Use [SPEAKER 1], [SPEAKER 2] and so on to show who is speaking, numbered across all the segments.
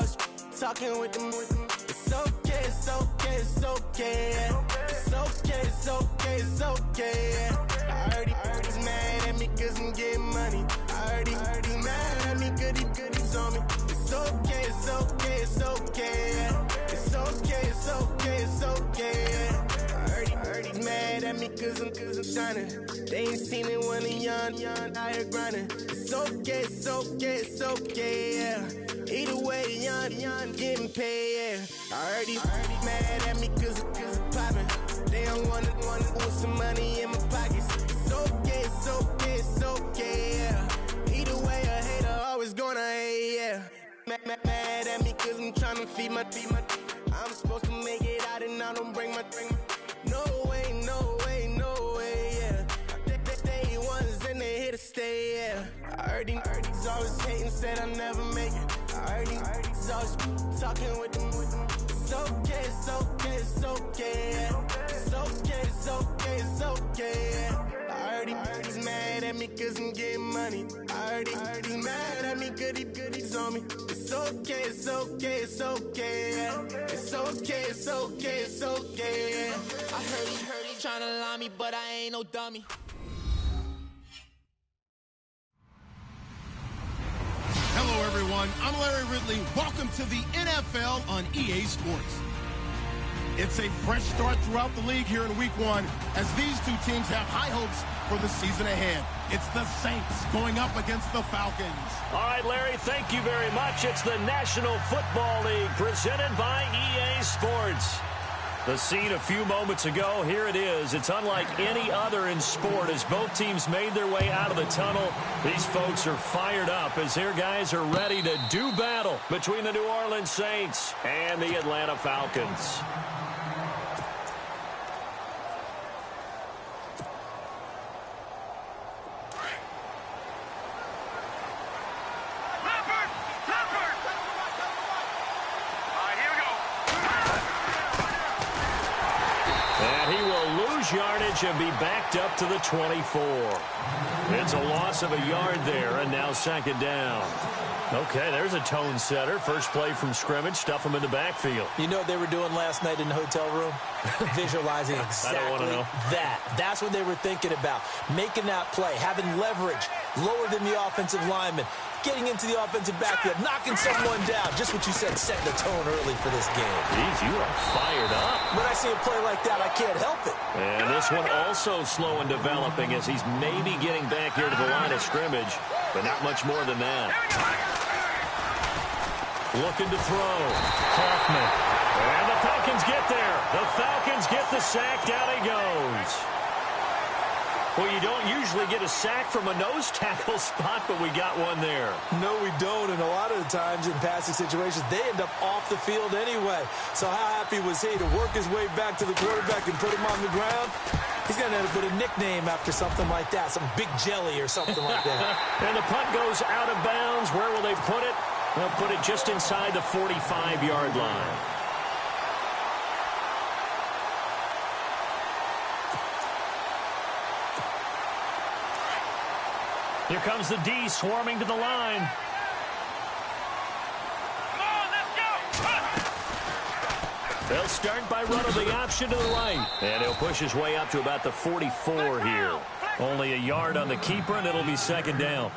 [SPEAKER 1] always talking with them. It's okay, it's okay, it's okay. It's okay, it's okay, it's okay. I heard he's mad at me cause I'm getting money. I heard he's mad at me cause he's on me. It's okay, it's okay, it's okay. It's okay, it's okay, it's okay. I heard he's mad at me cause I'm shining. They ain't seen it when I'm young, out here grinding. It's okay, it's okay, it's okay, yeah. Either way, young, getting paid, yeah. I heard he's mad at me cause I'm poppin'. They don't wanna put some money in my pockets. It's okay, it's okay, it's okay, yeah. Either way, a hater always gonna hate, yeah. Mad at me cause I'm tryna feed my I'm supposed to make it out and I don't bring my no way, no way, no way, yeah. They ones and they here to stay, yeah. I heard he's always hating, said I'll never make it. I heard he's always talking with them. It's okay, it's okay, it's okay, yeah. It's okay, it's okay, it's okay, yeah. I heard he's mad at me cause I'm getting money. I heard he's mad at me cause he's on me. It's okay, it's okay, it's okay, yeah. It's okay, it's okay, it's okay, yeah. I heard he tryna lie me, but I ain't no dummy.
[SPEAKER 2] Hello, everyone. I'm Larry Ridley. Welcome to the NFL on EA Sports. It's a fresh start throughout the league here in Week 1 as these two teams have high hopes for the season ahead. It's the Saints going up against the Falcons.
[SPEAKER 3] All right, Larry, thank you very much. It's the National Football League presented by EA Sports. The scene a few moments ago, here it is. It's unlike any other in sport as both teams made their way out of the tunnel. These folks are fired up as their guys are ready to do battle between the New Orleans Saints and the Atlanta Falcons. Yardage and be backed up to the 24. It's a loss of a yard there, and now second down. Okay, there's a tone setter. First play from scrimmage, stuff them in the backfield.
[SPEAKER 4] You know what they were doing last night in the hotel room? Visualizing exactly that. That's what they were thinking about. Making that play, having leverage, lower than the offensive lineman, getting into the offensive backfield, knocking someone down. Just what you said, setting the tone early for this game.
[SPEAKER 3] Jeez, you are fired up.
[SPEAKER 4] When I see a play like that, I can't help it.
[SPEAKER 3] And this one also slow and developing as he's maybe getting back here to the line of scrimmage, but not much more than that. Looking to throw. Hoffman. And the Falcons get there. The Falcons get the sack. Down he goes. Well, you don't usually get a sack from a nose tackle spot, but we got one there.
[SPEAKER 4] No, we don't. And a lot of the times in passing situations, they end up off the field anyway. So how happy was he to work his way back to the quarterback and put him on the ground? He's going to end up with a nickname after something like that, some Big Jelly or something like that.
[SPEAKER 3] And the punt goes out of bounds. Where will they put it? They'll put it just inside the 45-yard line. Here comes the D swarming to the line.
[SPEAKER 5] Come on, let's go!
[SPEAKER 3] They'll start by running the option to the right. And he'll push his way up to about the 44 here. Only a yard on the keeper, and it'll be second down.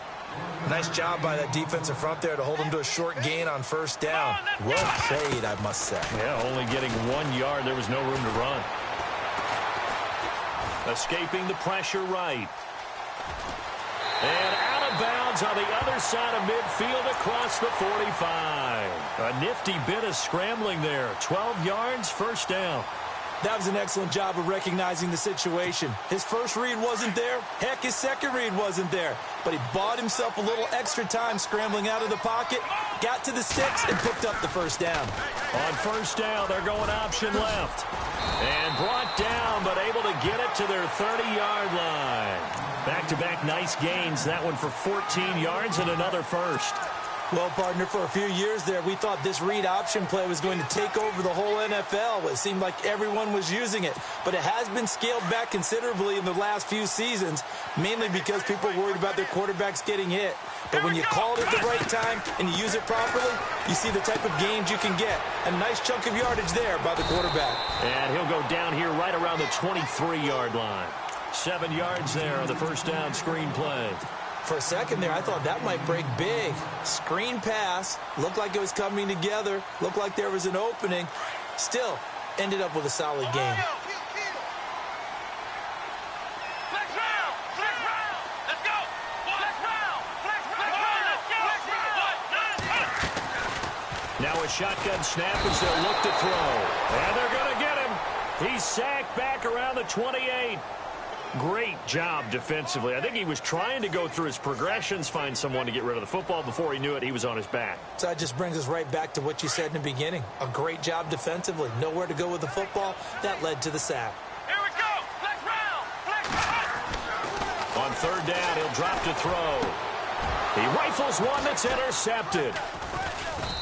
[SPEAKER 4] Nice job by that defensive front there to hold him to a short gain on first down. Well played, I must say.
[SPEAKER 3] Yeah, only getting 1 yard. There was no room to run. Escaping the pressure right. And out of bounds on the other side of midfield across the 45. A nifty bit of scrambling there. 12 yards, first down.
[SPEAKER 4] That was an excellent job of recognizing the situation. His first read wasn't there. Heck, his second read wasn't there. But he bought himself a little extra time scrambling out of the pocket, got to the sticks, and picked up the first down.
[SPEAKER 3] On first down, they're going option left. And brought down, but able to get it to their 30-yard line. Back-to-back nice gains. That one for 14 yards and another first.
[SPEAKER 4] Well, partner, for a few years there, we thought this read option play was going to take over the whole NFL. It seemed like everyone was using it. But it has been scaled back considerably in the last few seasons, mainly because people are worried about their quarterbacks getting hit. But when you call it at the right time and you use it properly, you see the type of gains you can get. A nice chunk of yardage there by the quarterback.
[SPEAKER 3] And he'll go down here right around the 23-yard line. 7 yards there on the first down screen play.
[SPEAKER 4] For a second there, I thought that might break big. Screen pass. Looked like it was coming together. Looked like there was an opening. Still, ended up with a solid game.
[SPEAKER 3] Now a shotgun snap as they'll look to throw. And they're going to get him. He's sacked back around the 28. Great job defensively. I think he was trying to go through his progressions, find someone to get rid of the football. Before he knew it, he was on his back.
[SPEAKER 4] So that just brings us right back to what you said in the beginning. A great job defensively. Nowhere to go with the football. That led to the sack.
[SPEAKER 5] Here we go. Flex round. Flex round.
[SPEAKER 3] On third down, he'll drop to throw. He rifles one that's intercepted.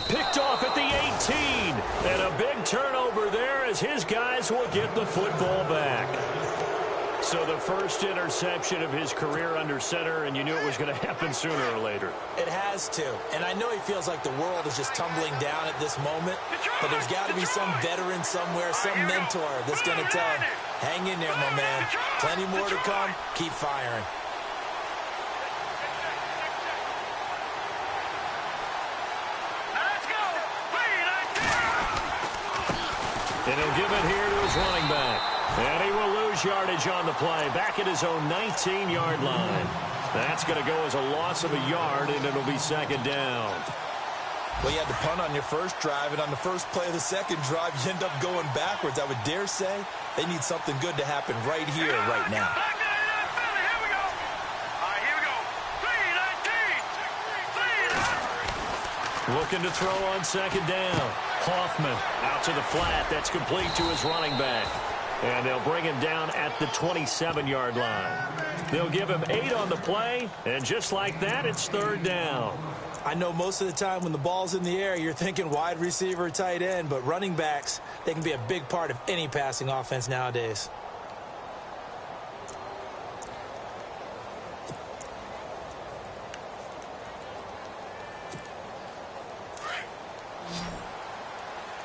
[SPEAKER 3] Picked off at the 18. And a big turnover there as his guys will get the football back. So the first interception of his career under center, and you knew it was going to happen sooner or later.
[SPEAKER 4] It has to. And I know he feels like the world is just tumbling down at this moment, but there's got to be some veteran somewhere, some mentor that's going to tell him, hang in there, my man. Plenty more to come. Keep firing.
[SPEAKER 3] And he'll give it here to his running back. And he will lose yardage on the play. Back at his own 19-yard line. That's going to go as a loss of a yard, and it'll be second down.
[SPEAKER 4] Well, you had to punt on your first drive, and on the first play of the second drive, you end up going backwards. I would dare say they need something good to happen right here, right now.
[SPEAKER 5] Here we go. All right, here we go. 3-19.
[SPEAKER 3] Looking to throw on second down. Hoffman out to the flat. That's complete to his running back. And they'll bring him down at the 27-yard line. They'll give him 8 on the play, and just like that, it's third down.
[SPEAKER 4] I know most of the time when the ball's in the air, you're thinking wide receiver, tight end, but running backs, they can be a big part of any passing offense nowadays.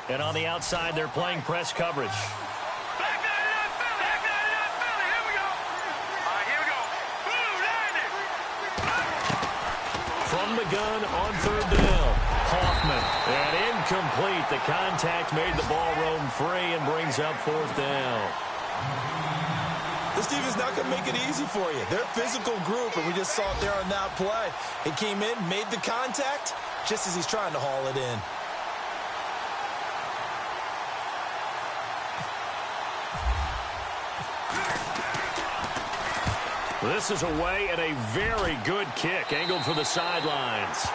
[SPEAKER 3] And on the outside, they're playing press coverage. From the gun on third down. Hoffman. And incomplete. The contact made the ball roam free and brings up fourth down.
[SPEAKER 4] This team is not going to make it easy for you. They're a physical group, and we just saw it there on that play. He came in, made the contact, just as he's trying to haul it in.
[SPEAKER 3] This is away and a very good kick, angled for the sidelines.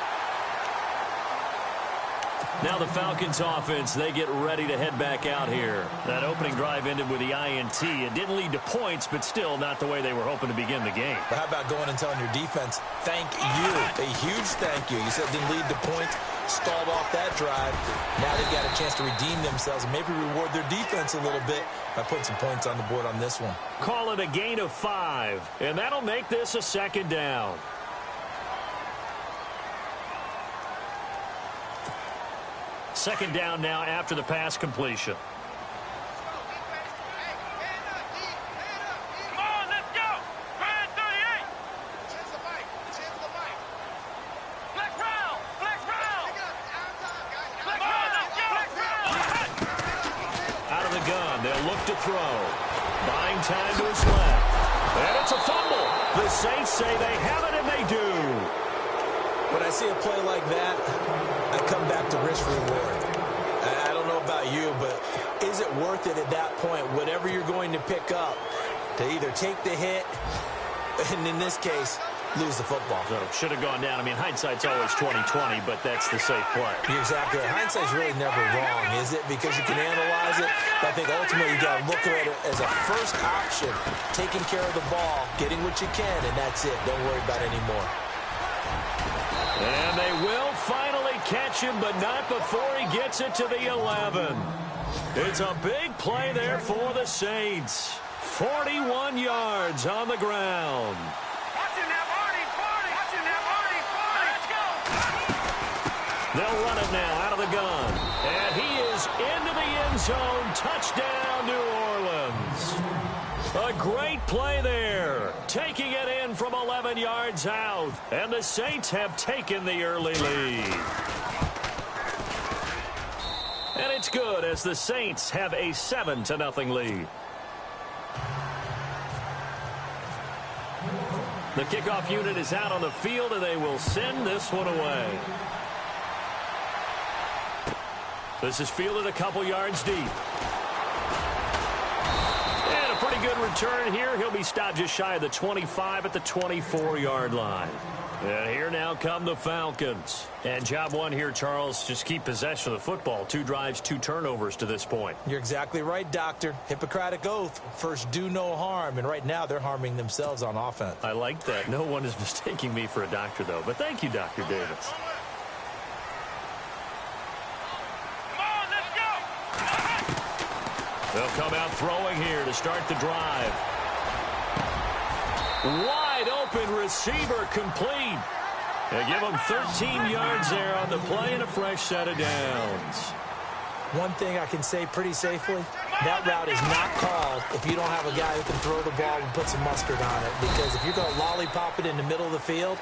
[SPEAKER 3] Now the Falcons offense, they get ready to head back out here. That opening drive ended with the INT. It didn't lead to points, but still not the way they were hoping to begin the game.
[SPEAKER 4] But how about going and telling your defense, thank you, a huge thank you. You said it didn't lead to points, stalled off that drive. Now they've got a chance to redeem themselves and maybe reward their defense a little bit by putting some points on the board on this one.
[SPEAKER 3] Call it a gain of 5, and that'll make this a second down. Second down now after the pass completion.
[SPEAKER 5] Come on, let's go. Brand 38. Flex round. Flex round. Flex round, let's go.
[SPEAKER 3] Out of the gun, they'll look to throw. Buying time to his left. And it's a fumble. The Saints say they have it, and they do.
[SPEAKER 4] When I see a play like that, I come back to risk reward. I don't know about you, but is it worth it at that point, whatever you're going to pick up, to either take the hit, and in this case, lose the football?
[SPEAKER 3] So should have gone down. I mean, hindsight's always 20/20, but that's the safe play.
[SPEAKER 4] You're exactly right. Hindsight's really never wrong, is it? Because you can analyze it, but I think ultimately you got to look at it as a first option, taking care of the ball, getting what you can, and that's it. Don't worry about it anymore.
[SPEAKER 3] And they will find catch him, but not before he gets it to the 11. It's a big play there for the Saints. 41 yards on the ground. They'll run it now out of the gun. And he is into the end zone. Touchdown, New Orleans. A great play there. Taking it in from 11 yards out. And the Saints have taken the early lead. And it's good as the Saints have a 7-0 lead. The kickoff unit is out on the field, and they will send this one away. This is fielded a couple yards deep. And a pretty good return here. He'll be stopped just shy of the 25 at the 24-yard line. And here now come the Falcons. And job one here, Charles, just keep possession of the football. 2 drives, 2 turnovers to this point.
[SPEAKER 4] You're exactly right, Doctor. Hippocratic oath. First, do no harm. And right now, they're harming themselves on offense.
[SPEAKER 3] I like that. No one is mistaking me for a doctor, though. But thank you, Dr. Davis. They'll come out throwing here to start the drive. Wide open receiver complete. They give him 13 yards there on the play and a fresh set of downs.
[SPEAKER 4] One thing I can say pretty safely, that route is not called if you don't have a guy who can throw the ball and put some mustard on it. Because if you're going to lollipop it in the middle of the field,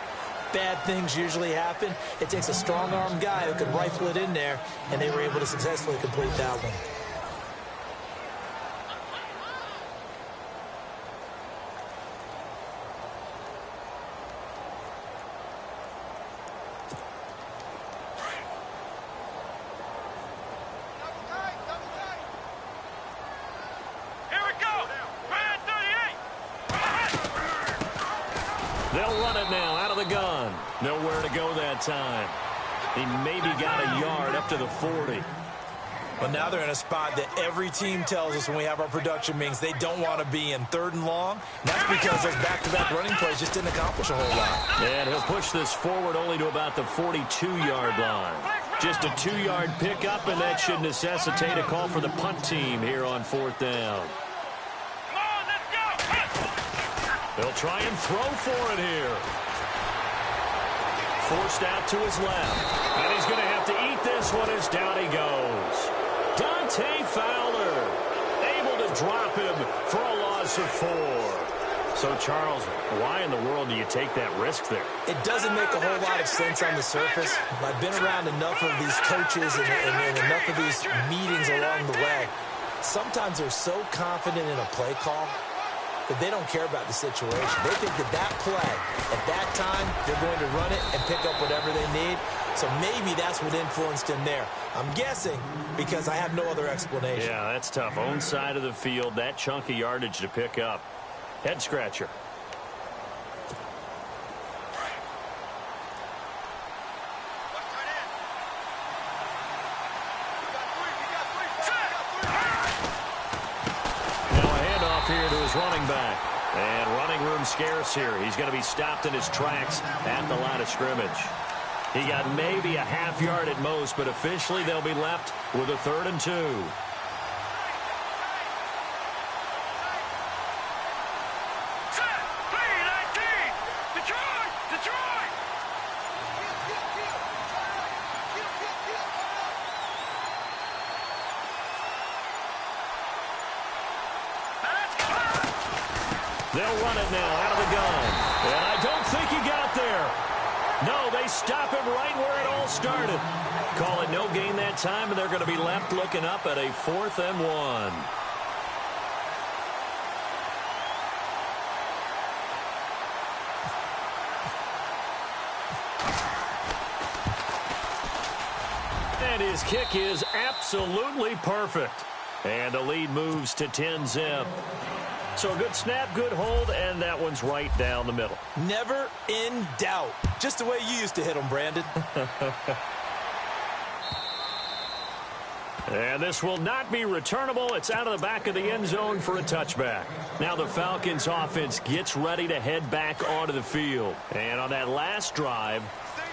[SPEAKER 4] bad things usually happen. It takes a strong-armed guy who can rifle it in there, and they were able to successfully complete that one.
[SPEAKER 3] They'll run it now out of the gun. Nowhere to go that time. He maybe got a yard up to the 40.
[SPEAKER 4] But now they're in a spot that every team tells us when we have our production meetings they don't want to be in, 3rd and long. And that's because those back-to-back running plays just didn't accomplish a whole lot.
[SPEAKER 3] And he'll push this forward only to about the 42-yard line. Just a 2-yard pickup, and that should necessitate a call for the punt team here on 4th down. They'll try and throw for it here. Forced out to his left. And he's going to have to eat this one as down he goes. Dante Fowler able to drop him for a loss of 4. So, Charles, why in the world do you take that risk there?
[SPEAKER 4] It doesn't make a whole lot of sense on the surface. I've been around enough of these coaches and enough of these meetings along the way. Sometimes they're so confident in a play call that they don't care about the situation. They think that play, at that time, they're going to run it and pick up whatever they need. So maybe that's what influenced him there. I'm guessing because I have no other explanation.
[SPEAKER 3] Yeah, that's tough. Own side of the field, that chunk of yardage to pick up. Head scratcher. Here to his running back. And running room scarce here. He's going to be stopped in his tracks at the line of scrimmage. He got maybe a half yard at most, but officially they'll be left with a 3rd and 2. They'll run it now out of the gun. And I don't think he got there. No, they stop him right where it all started. Call it no gain that time, and they're going to be left looking up at a 4th and 1. And his kick is absolutely perfect. And the lead moves to 10-zip. So a good snap, good hold, and that one's right down the middle.
[SPEAKER 4] Never in doubt. Just the way you used to hit them, Brandon.
[SPEAKER 3] And this will not be returnable. It's out of the back of the end zone for a touchback. Now the Falcons offense gets ready to head back onto the field. And on that last drive,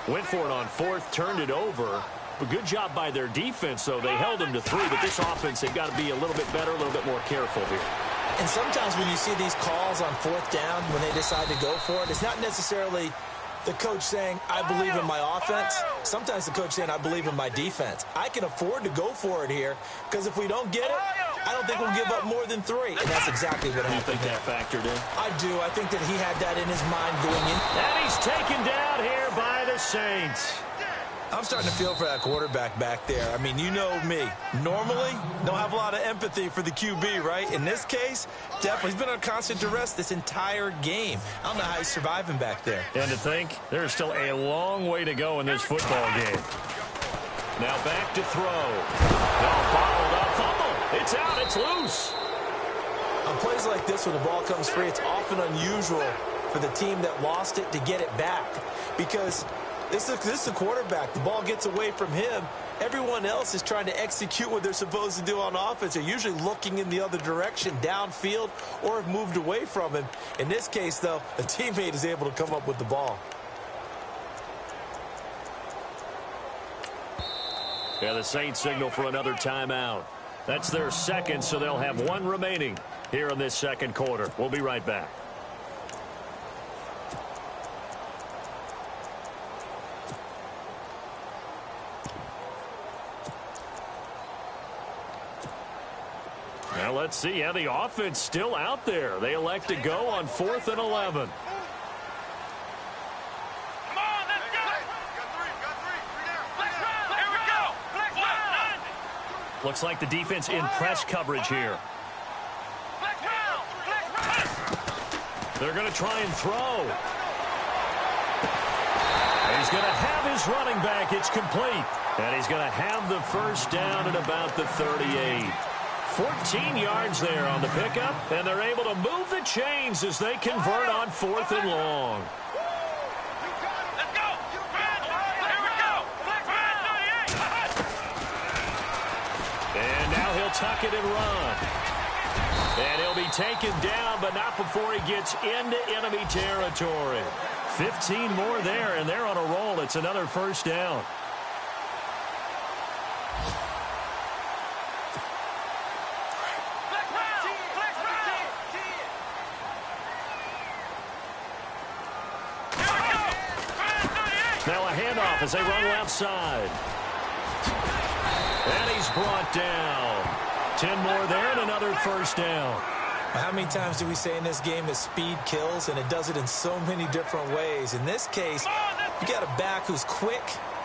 [SPEAKER 3] Went for it on fourth, turned it over. A good job by their defense, though. They held them to 3, but this offense, they've got to be a little bit better, a little bit more careful here.
[SPEAKER 4] And sometimes when you see these calls on fourth down, when they decide to go for it, it's not necessarily the coach saying, I believe in my offense. Sometimes the coach saying, I believe in my defense. I can afford to go for it here, because if we don't get it, I don't think we'll give up more than 3. And that's exactly what happened.
[SPEAKER 3] You think that factored in?
[SPEAKER 4] I do. I think that he had that in his mind going in.
[SPEAKER 3] And he's taken down here by the Saints.
[SPEAKER 4] I'm starting to feel for that quarterback back there. I mean, you know me. Normally, don't have a lot of empathy for the QB, right? In this case, definitely. He's been on constant duress this entire game. I don't know how he's surviving back there.
[SPEAKER 3] And to think, there's still a long way to go in this football game. Now back to throw. Now followed up. Fumble. It's out. It's loose.
[SPEAKER 4] On plays like this, when the ball comes free, it's often unusual for the team that lost it to get it back. Because this is a quarterback. The ball gets away from him. Everyone else is trying to execute what they're supposed to do on offense. They're usually looking in the other direction, downfield, or have moved away from him. In this case, though, a teammate is able to come up with the ball.
[SPEAKER 3] Yeah, the Saints signal for another timeout. That's their second, so they'll have 1 remaining here in this second quarter. We'll be right back. Now let's see how the offense still out there. They elect to go on 4th and 11.
[SPEAKER 5] Come on, let's go. Got three down. Flex round. Here we go. Flex round.
[SPEAKER 3] Looks like the defense in press coverage here.
[SPEAKER 5] Flex round.
[SPEAKER 3] They're going to try and throw. He's going to have his running back. It's complete. And he's going to have the first down at about the 38. 14 yards there on the pickup, and they're able to move the chains as they convert on 4th and long.
[SPEAKER 5] Let's go. Here we go. Flex round 38.
[SPEAKER 3] And now he'll tuck it and run. And he'll be taken down, but not before he gets into enemy territory. 15 more there, and they're on a roll. It's another first down. Now a handoff as they run left side. And he's brought down. 10 more there and another first down.
[SPEAKER 4] How many times do we say in this game that speed kills, and it does it in so many different ways? In this case, you got a back who's quick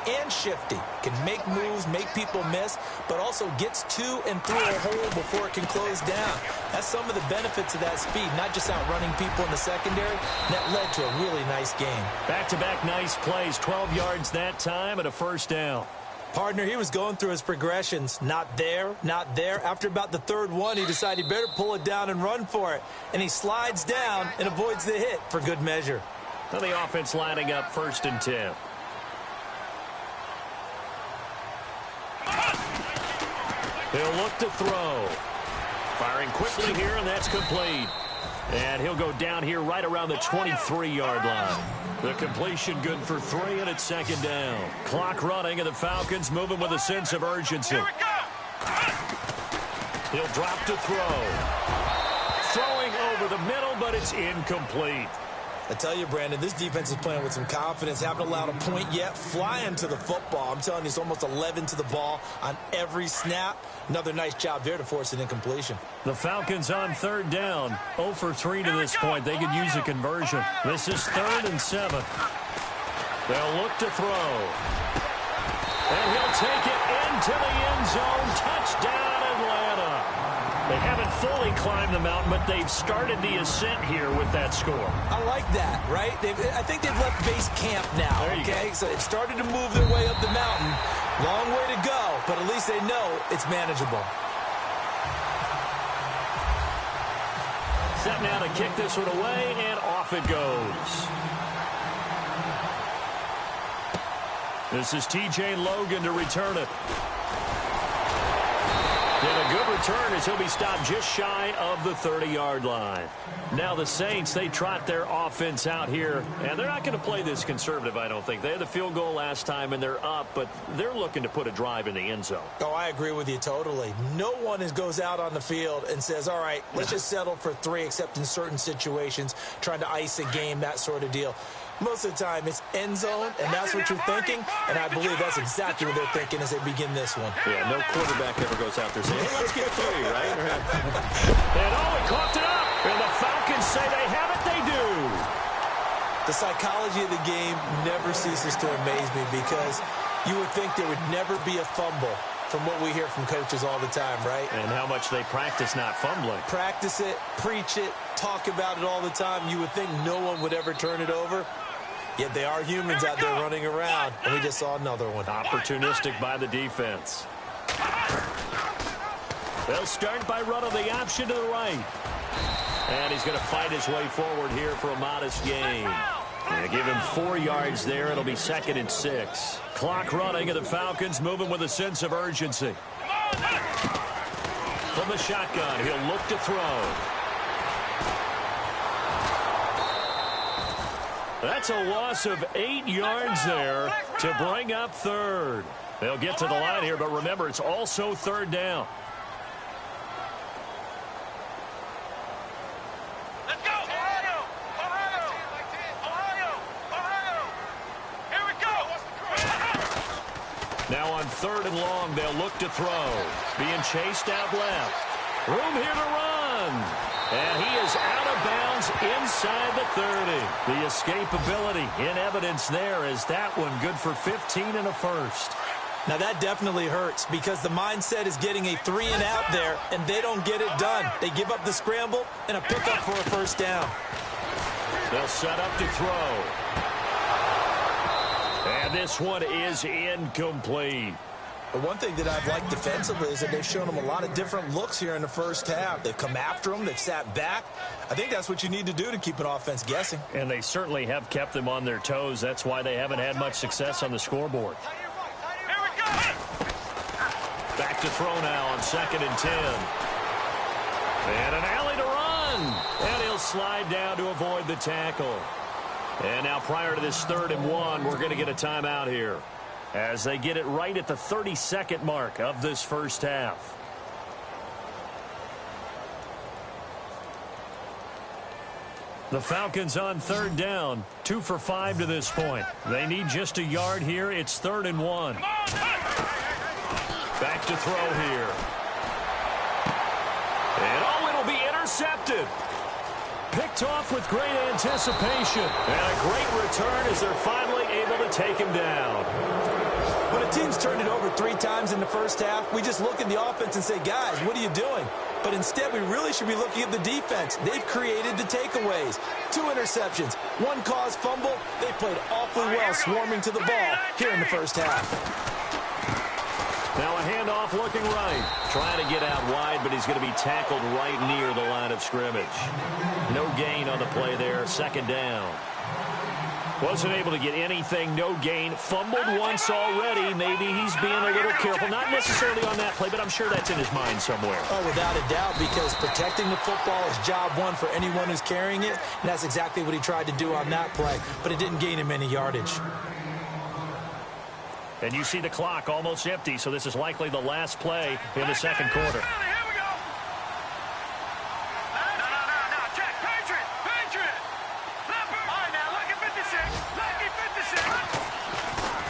[SPEAKER 4] and shifty, can make moves, make people miss, but also gets to and through a hole before it can close down. That's some of the benefits of that speed, not just outrunning people in the secondary. That led to a really nice game.
[SPEAKER 3] Back-to-back nice plays, 12 yards that time and a first down.
[SPEAKER 4] Partner, he was going through his progressions. Not there, not there. After about the third one, he decided he better pull it down and run for it. And he slides down and avoids the hit for good measure.
[SPEAKER 3] Now the offense lining up 1st and 10. He'll look to throw. Firing quickly here, and that's complete. And he'll go down here right around the 23-yard line. The completion good for 3, and it's 2nd down. Clock running, and the Falcons moving with a sense of urgency.
[SPEAKER 5] Here we go.
[SPEAKER 3] He'll drop to throw. Throwing over the middle, but it's incomplete.
[SPEAKER 4] I tell you, Brandon, this defense is playing with some confidence. Haven't allowed a point yet. Flying to the football. I'm telling you, it's almost 11 to the ball on every snap. Another nice job there to force an incompletion.
[SPEAKER 3] The Falcons on 3rd down. 0 for 3 to this point. They could use a conversion. This is 3rd and 7. They'll look to throw. And he'll take it into the end zone. Touchdown, Atlanta. They haven't fully climbed the mountain, but they've started the ascent here with that score.
[SPEAKER 4] I like that, right? I think they've left base camp now, okay? So they've started to move their way up the mountain. Long way to go, but at least they know it's manageable.
[SPEAKER 3] Set now to kick this one away, and off it goes. This is T.J. Logan to return it. Did a good return as he'll be stopped just shy of the 30-yard line. Now the Saints, they trot their offense out here, and they're not going to play this conservative, I don't think. They had the field goal last time, and they're up, but they're looking to put a drive in the end zone.
[SPEAKER 4] Oh, I agree with you totally. No one goes out on the field and says, all right, let's just settle for 3, except in certain situations, trying to ice a game, that sort of deal. Most of the time, it's end zone, and that's what you're thinking, and I believe that's exactly what they're thinking as they begin this one.
[SPEAKER 3] Yeah, no quarterback ever goes out there saying, hey, let's get 3, right? And he coughed it up, and the Falcons say they have it, they do.
[SPEAKER 4] The psychology of the game never ceases to amaze me because you would think there would never be a fumble from what we hear from coaches all the time, right?
[SPEAKER 3] And how much they practice not fumbling.
[SPEAKER 4] Practice it, preach it, talk about it all the time. You would think no one would ever turn it over. Yet they are humans out there running around, and we just saw another one.
[SPEAKER 3] Opportunistic by the defense. They'll start by running the option to the right. And he's going to fight his way forward here for a modest gain. They give him 4 yards there. It'll be 2nd and 6. Clock running, and the Falcons moving with a sense of urgency. From the shotgun, he'll look to throw. That's a loss of 8 yards there to bring up 3rd. They'll get to the line here, but remember, it's also 3rd down.
[SPEAKER 5] Let's go! Ohio! Ohio! Ohio! Ohio! Here we go!
[SPEAKER 3] Now on 3rd and long, they'll look to throw. Being chased out left. Room here to run. And he is out of bounds inside the 30. The escapability in evidence there as that one good for 15 and a first.
[SPEAKER 4] Now that definitely hurts because the mindset is getting a 3 and out there, and they don't get it done. They give up the scramble and a pickup for a first down.
[SPEAKER 3] They'll set up to throw. And this one is incomplete.
[SPEAKER 4] But one thing that I've liked defensively is that they've shown them a lot of different looks here in the first half. They've come after them. They've sat back. I think that's what you need to do to keep an offense guessing.
[SPEAKER 3] And they certainly have kept them on their toes. That's why they haven't had much success on the scoreboard.
[SPEAKER 5] Here we go!
[SPEAKER 3] Back to throw now on 2nd and 10. And an alley to run. And he'll slide down to avoid the tackle. And now prior to this 3rd and 1, we're going to get a timeout here, as they get it right at the 32nd mark of this first half. The Falcons on 3rd down, 2 for 5 to this point. They need just a yard here. It's 3rd and 1. Back to throw here. And it'll be intercepted. Picked off with great anticipation. And a great return as they're finally able to take him down.
[SPEAKER 4] When a team's turned it over 3 times in the first half, we just look at the offense and say, guys, what are you doing? But instead, we really should be looking at the defense. They've created the takeaways. 2 interceptions, 1 caused fumble. They played awfully well swarming to the ball here in the first half.
[SPEAKER 3] Now a handoff looking right. Trying to get out wide, but he's going to be tackled right near the line of scrimmage. No gain on the play there. 2nd down. Wasn't able to get anything, no gain. Fumbled once already. Maybe he's being a little careful. Not necessarily on that play, but I'm sure that's in his mind somewhere.
[SPEAKER 4] Oh, without a doubt, because protecting the football is job 1 for anyone who's carrying it. And that's exactly what he tried to do on that play, but it didn't gain him any yardage.
[SPEAKER 3] And you see the clock almost empty, so this is likely the last play in the 2nd quarter.
[SPEAKER 5] Here we go! No, check! Patriot! Leopard! All right, now, lucky 56!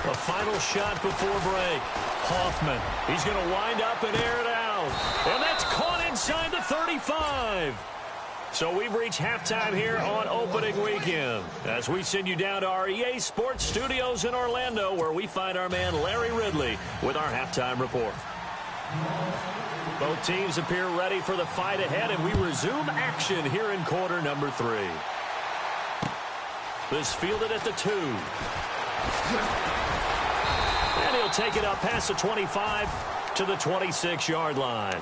[SPEAKER 3] A final shot before break. Hoffman, he's going to wind up and air it out. And that's caught inside the 35. So we've reached halftime here on opening weekend as we send you down to our EA Sports Studios in Orlando, where we find our man Larry Ridley with our halftime report. Both teams appear ready for the fight ahead, and we resume action here in quarter number 3. This fielded at the 2. And he'll take it up past the 25 to the 26-yard line.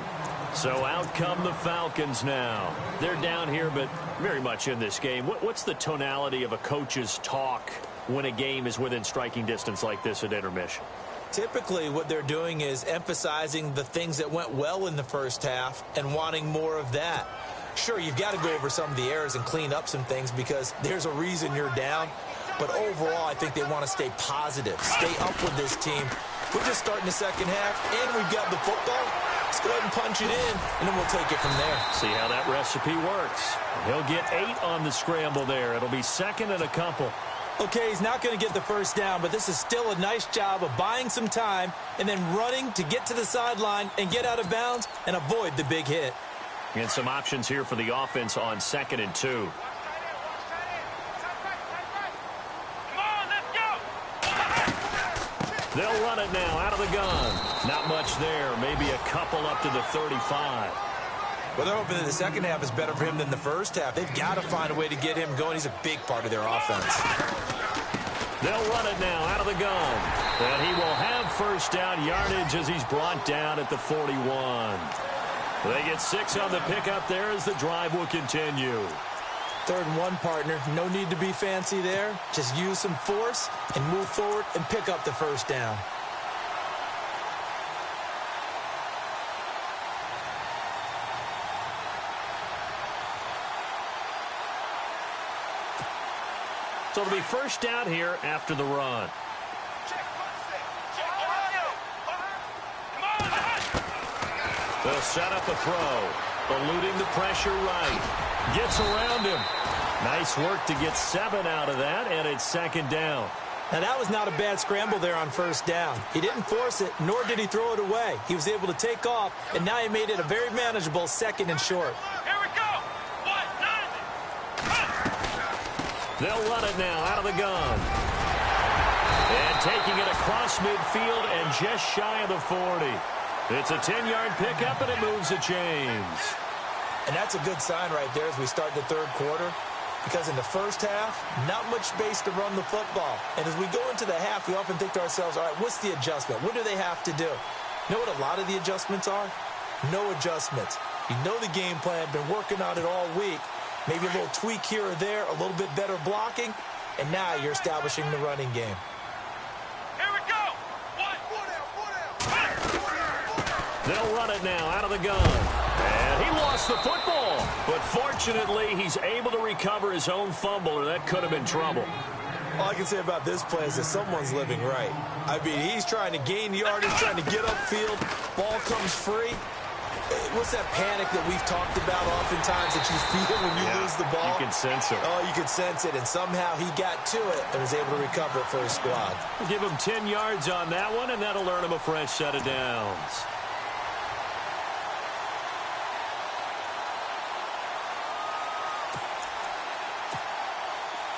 [SPEAKER 3] So out come the Falcons now. They're down here, but very much in this game. What's the tonality of a coach's talk when a game is within striking distance like this at intermission?
[SPEAKER 4] Typically, what they're doing is emphasizing the things that went well in the first half and wanting more of that. Sure, you've got to go over some of the errors and clean up some things because there's a reason you're down. But overall, I think they want to stay positive, stay up with this team. We're just starting the second half, and we've got the football. Let's go ahead and punch it in, and then we'll take it from there.
[SPEAKER 3] See how that recipe works. He'll get 8 on the scramble there. It'll be second and a couple.
[SPEAKER 4] Okay, he's not going to get the first down, but this is still a nice job of buying some time and then running to get to the sideline and get out of bounds and avoid the big hit.
[SPEAKER 3] And some options here for the offense on 2nd and 2.
[SPEAKER 5] Come on, let's go!
[SPEAKER 3] They'll run it now out of the gun. Not much there. Maybe a couple up to the 35.
[SPEAKER 4] Well, they're hoping that the second half is better for him than the first half. They've got to find a way to get him going. He's a big part of their offense.
[SPEAKER 3] They'll run it now out of the gun. And he will have first down yardage as he's brought down at the 41. They get 6 on the pickup there as the drive will continue.
[SPEAKER 4] 3rd and 1, partner. No need to be fancy there. Just use some force and move forward and pick up the first down.
[SPEAKER 3] So it'll be first down here after the run. They'll set up a throw. Eluding the pressure right. Gets around him. Nice work to get 7 out of that, and it's second down.
[SPEAKER 4] Now, that was not a bad scramble there on first down. He didn't force it, nor did he throw it away. He was able to take off, and now he made it a very manageable 2nd and short.
[SPEAKER 5] Here we go! 1, 9.
[SPEAKER 3] They'll run it now out of the gun. And taking it across midfield and just shy of the 40. It's a 10-yard pickup, and it moves the chains.
[SPEAKER 4] And that's a good sign right there as we start the 3rd quarter. Because in the first half, not much space to run the football. And as we go into the half, we often think to ourselves, all right, what's the adjustment? What do they have to do? You know what a lot of the adjustments are? No adjustments. You know the game plan, been working on it all week. Maybe a little tweak here or there, a little bit better blocking, and now you're establishing the running game.
[SPEAKER 5] Here we go! 1.
[SPEAKER 3] They'll run it now out of the gun. And he lost the football. But fortunately, he's able to recover his own fumble, or that could have been trouble.
[SPEAKER 4] All I can say about this play is that someone's living right. I mean, he's trying to gain yardage, trying to get upfield. Ball comes free. What's that panic that we've talked about oftentimes that you feel when you lose the ball?
[SPEAKER 3] You can sense it.
[SPEAKER 4] Oh, you can sense it, and somehow he got to it and was able to recover it for his squad.
[SPEAKER 3] We'll give him 10 yards on that one, and that'll earn him a fresh set of downs.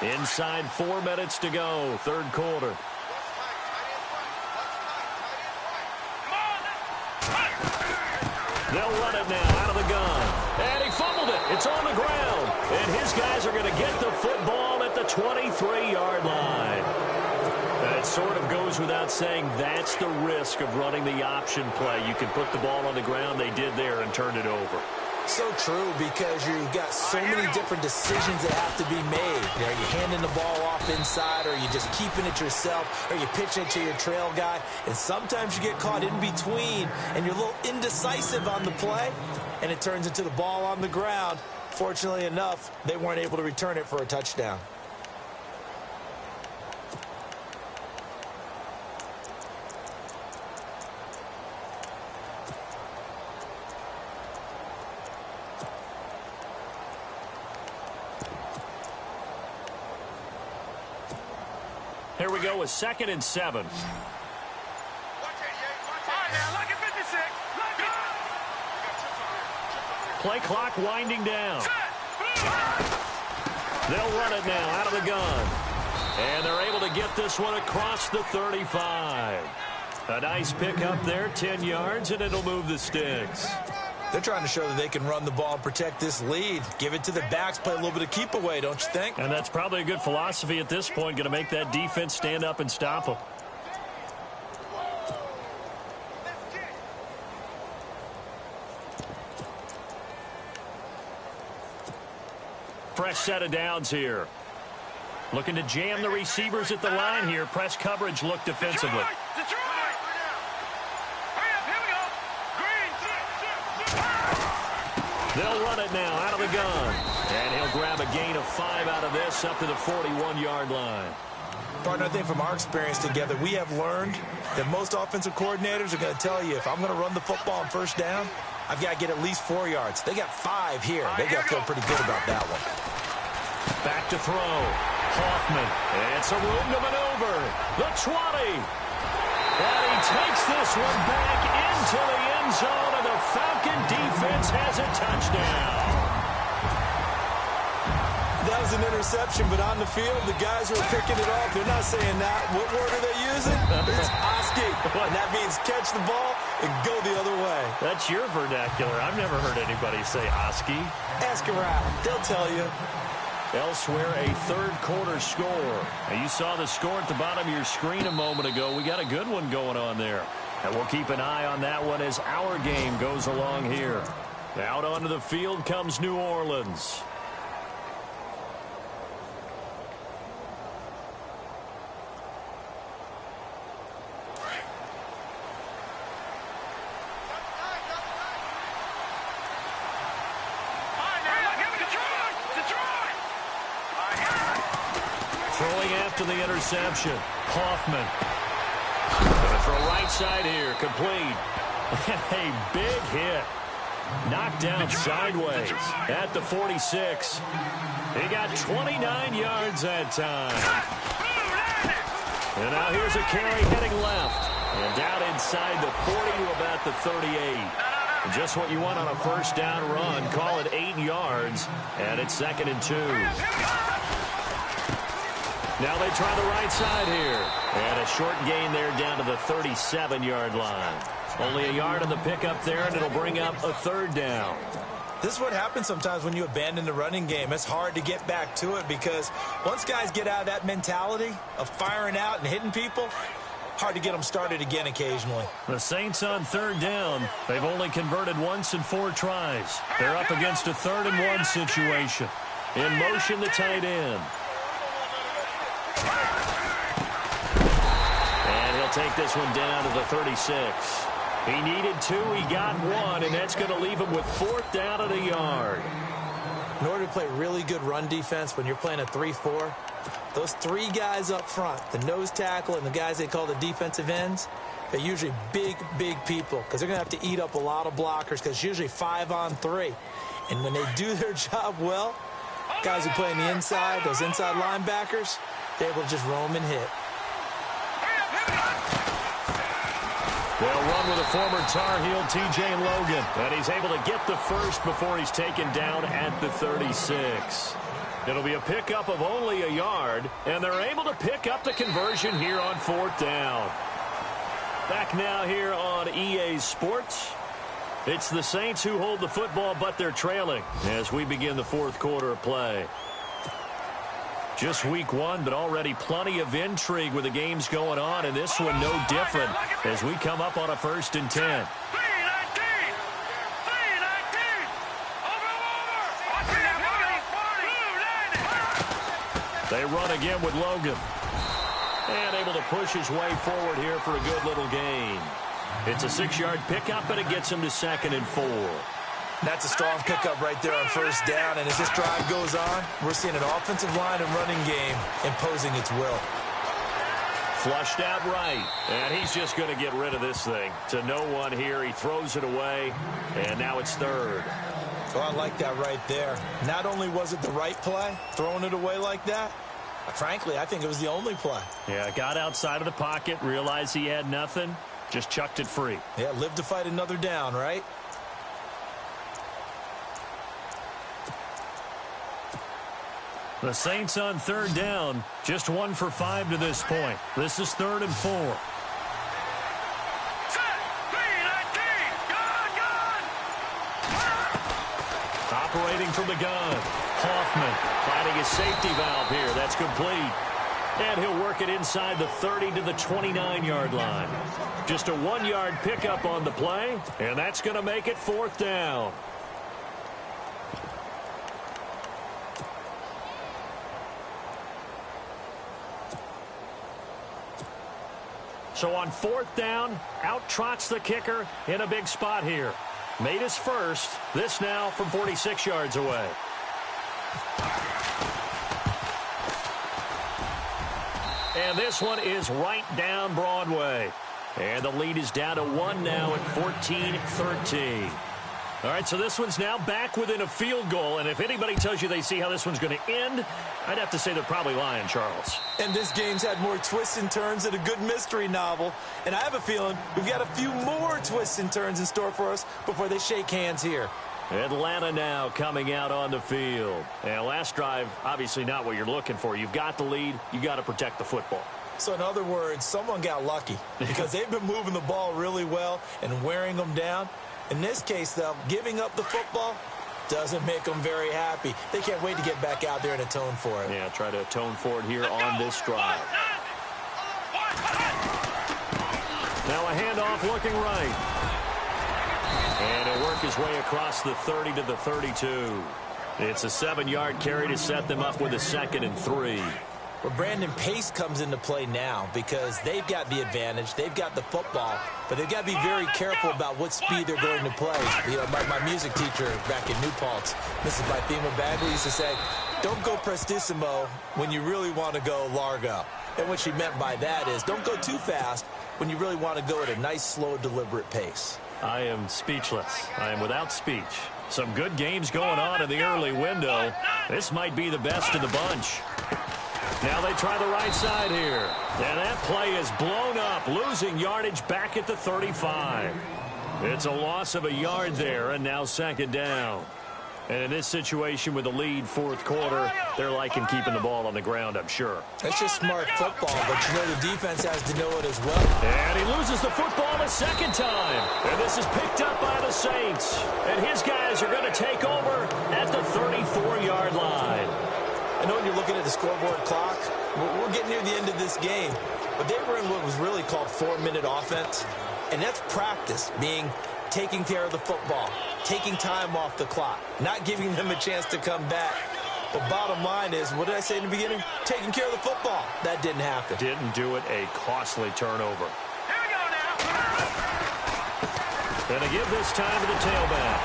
[SPEAKER 3] Inside 4 minutes to go, 3rd quarter. They'll run it now out of the gun. And he fumbled it. It's on the ground. And his guys are going to get the football at the 23-yard line. And it sort of goes without saying that's the risk of running the option play. You can put the ball on the ground. They did there and turned it over.
[SPEAKER 4] So true, because you've got so many different decisions that have to be made. You know, are you handing the ball off inside, or are you just keeping it yourself, or are you pitching it to your trail guy? And sometimes you get caught in between, and you're a little indecisive on the play, and it turns into the ball on the ground. Fortunately enough, they weren't able to return it for a touchdown.
[SPEAKER 3] Here we go with 2nd and 7.
[SPEAKER 5] Watch it, yeah. Watch it. All right, now, look at 56. Look it.
[SPEAKER 3] Play clock winding down. They'll run it now out of the gun. And they're able to get this one across the 35. A nice pick up there, 10 yards, and it'll move the sticks.
[SPEAKER 4] They're trying to show that they can run the ball and protect this lead. Give it to the backs, play a little bit of keep away, don't you think?
[SPEAKER 3] And that's probably a good philosophy at this point, going to make that defense stand up and stop them. Fresh set of downs here. Looking to jam the receivers at the line here. Press coverage look defensively.
[SPEAKER 5] Detroit!
[SPEAKER 3] They'll run it now out of the gun. And he'll grab a gain of 5 out of this up to the 41-yard line.
[SPEAKER 4] Partner, I think from our experience together, we have learned that most offensive coordinators are going to tell you, if I'm going to run the football on first down, I've got to get at least 4 yards. They got 5 here. They got to feel pretty good about that one.
[SPEAKER 3] Back to throw. Hoffman. It's a room to maneuver. The 20. And he takes this one back into the end zone, and the Falcon defense has a touchdown.
[SPEAKER 4] That was an interception, but on the field, the guys who are picking it off, they're not saying that. What word are they using? It's Oski. And that means catch the ball and go the other way.
[SPEAKER 3] That's your vernacular. I've never heard anybody say Oski.
[SPEAKER 4] Ask around. They'll tell you.
[SPEAKER 3] Elsewhere, a third-quarter score. Now, you saw the score at the bottom of your screen a moment ago. We got a good one going on there. And we'll keep an eye on that one as our game goes along here. Out onto the field comes New Orleans. Throwing after the interception. Hoffman. Gonna throw right side here. Complete. A big hit. Knocked down sideways at the 46. He got 29 yards that time. And now here's a carry heading left. And down inside the 40 to about the 38. Just what you want on a first down run. Call it 8 yards. And it's 2nd and 2. Now they try the right side here. And a short gain there down to the 37-yard line. Only a yard on the pickup there, and it'll bring up a 3rd down.
[SPEAKER 4] This is what happens sometimes when you abandon the running game. It's hard to get back to it because once guys get out of that mentality of firing out and hitting people, hard to get them started again occasionally.
[SPEAKER 3] The Saints on 3rd down. They've only converted once in 4 tries. They're up against a 3rd and 1 situation. In motion, the tight end. And he'll take this one down to the 36. He needed 2, he got 1, and that's going to leave him with 4th down and a yard.
[SPEAKER 4] In order to play really good run defense when you're playing a 3-4, those 3 guys up front, the nose tackle and the guys they call the defensive ends, they're usually big, big people because they're going to have to eat up a lot of blockers because it's usually 5 on 3. And when they do their job well, guys who play on the inside, those inside linebackers, they're able to just roam and hit.
[SPEAKER 3] They'll run with a former Tar Heel, T.J. Logan. And he's able to get the first before he's taken down at the 36. It'll be a pickup of only a yard, and they're able to pick up the conversion here on 4th down. Back now here on EA Sports. It's the Saints who hold the football, but they're trailing as we begin the 4th quarter of play. Just week 1, but already plenty of intrigue with the games going on, and this one no different as we come up on a 1st and 10. They run again with Logan. And able to push his way forward here for a good little gain. It's a 6-yard pickup, and it gets him to 2nd and 4.
[SPEAKER 4] That's a strong pickup right there on 1st down, and as this drive goes on, we're seeing an offensive line and running game imposing its will.
[SPEAKER 3] Flushed out right, and he's just going to get rid of this thing. To no one here, he throws it away, and now it's 3rd.
[SPEAKER 4] Oh, I like that right there. Not only was it the right play, throwing it away like that, frankly, I think it was the only play.
[SPEAKER 3] Yeah, got outside of the pocket, realized he had nothing, just chucked it free.
[SPEAKER 4] Yeah, live to fight another down, right?
[SPEAKER 3] The Saints on 3rd down, just 1 for 5 to this point. This is 3rd and 4. Operating from the gun. Hoffman finding his safety valve here. That's complete. And he'll work it inside the 30 to the 29-yard line. Just a 1-yard pickup on the play, and that's going to make it 4th down. So on 4th down, out trots the kicker in a big spot here. Made his first. This now from 46 yards away. And this one is right down Broadway. And the lead is down to 1 now at 14-13. All right, so this one's now back within a field goal. And if anybody tells you they see how this one's going to end, I'd have to say they're probably lying, Charles.
[SPEAKER 4] And this game's had more twists and turns than a good mystery novel. And I have a feeling we've got a few more twists and turns in store for us before they shake hands here.
[SPEAKER 3] Atlanta now coming out on the field. And last drive, obviously not what you're looking for. You've got the lead. You got to protect the football.
[SPEAKER 4] So in other words, someone got lucky because they've been moving the ball really well and wearing them down. In this case, though, giving up the football doesn't make them very happy. They can't wait to get back out there and atone for it.
[SPEAKER 3] Yeah, try to atone for it here on this drive. Now a handoff looking right. And he'll work his way across the 30 to the 32. It's a 7-yard carry to set them up with a 2nd and 3.
[SPEAKER 4] Well, Brandon, pace comes into play now because they've got the advantage. They've got the football, but they've got to be very careful about what speed they're going to play. You know, my music teacher back in New Paltz, Mrs. Bythema Bagley, used to say, don't go prestissimo when you really want to go largo. And what she meant by that is don't go too fast when you really want to go at a nice, slow, deliberate pace.
[SPEAKER 3] I am speechless. I am without speech. Some good games going on in the early window. This might be the best of the bunch. Now they try the right side here. And that play is blown up, losing yardage back at the 35. It's a loss of a yard there, and now 2nd down. And in this situation with the lead, 4th quarter, they're liking keeping the ball on the ground, I'm sure.
[SPEAKER 4] That's just smart football, but you know the defense has to know it as well.
[SPEAKER 3] And he loses the football a 2nd time. And this is picked up by the Saints. And his guys are going to take over at the 34-yard line.
[SPEAKER 4] I know when you're looking at the scoreboard clock, we're getting near the end of this game, but they were in what was really called 4-minute offense, and that's practice, meaning taking care of the football, taking time off the clock, not giving them a chance to come back. But bottom line is, what did I say in the beginning? Taking care of the football. That didn't happen.
[SPEAKER 3] Didn't do it. A costly turnover.
[SPEAKER 5] Here we go now.
[SPEAKER 3] Going to give this time to the tailback.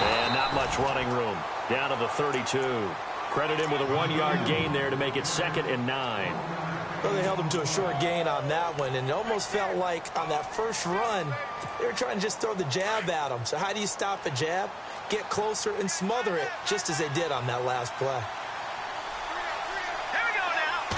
[SPEAKER 3] And not much running room. Down to the 32. Credit him with a 1-yard gain there to make it 2nd and 9.
[SPEAKER 4] Well, they held him to a short gain on that one, and it almost felt like on that first run, they were trying to just throw the jab at him. So how do you stop a jab? Get closer and smother it, just as they did on that last play.
[SPEAKER 5] Here we go now.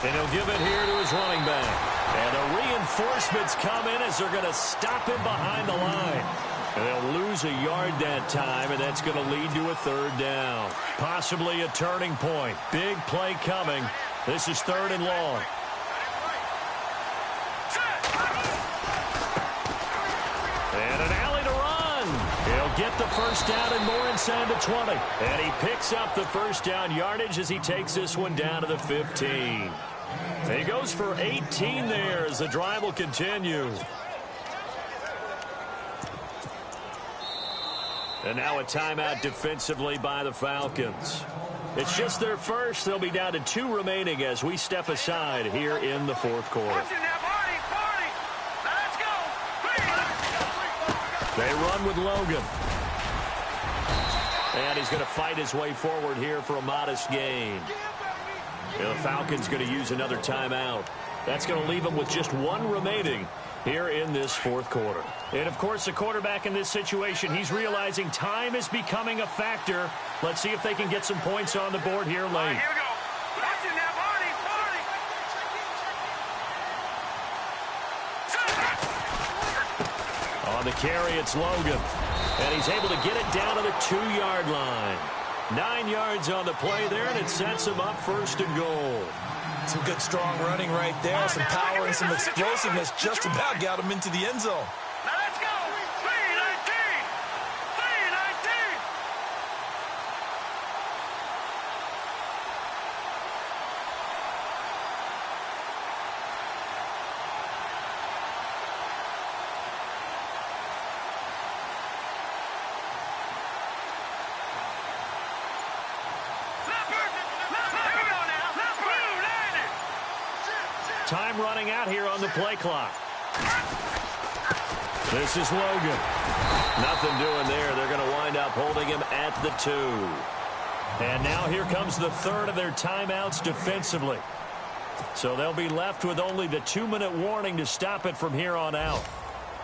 [SPEAKER 3] And he'll give it here to his running back. And the reinforcements come in as they're going to stop him behind the line. And they'll lose a yard that time, and that's going to lead to a 3rd down. Possibly a turning point. Big play coming. This is 3rd and long. And an alley to run. He'll get the first down and more inside the 20. And he picks up the first down yardage as he takes this one down to the 15. And he goes for 18 there as the drive will continue. And now a timeout defensively by the Falcons. It's just their first. They'll be down to 2 remaining as we step aside here in the 4th quarter. They run with Logan. And he's going to fight his way forward here for a modest gain. And the Falcons going to use another timeout. That's going to leave them with just 1 remaining here in this 4th quarter. And, of course, the quarterback in this situation, he's realizing time is becoming a factor. Let's see if they can get some points on the board here late.
[SPEAKER 5] Here we go. Watching now, Barney.
[SPEAKER 3] On the carry, it's Logan. And he's able to get it down to the 2-yard line. 9 yards on the play there, and it sets him up 1st and goal.
[SPEAKER 4] Some good, strong running right there. Some power and some explosiveness just about got him into the end zone.
[SPEAKER 5] Now let's go. 319. 319.
[SPEAKER 3] Time running out here on the play clock. This is Logan. Nothing doing there. They're going to wind up holding him at the 2. And now here comes the third of their timeouts defensively. So they'll be left with only the 2-minute warning to stop it from here on out.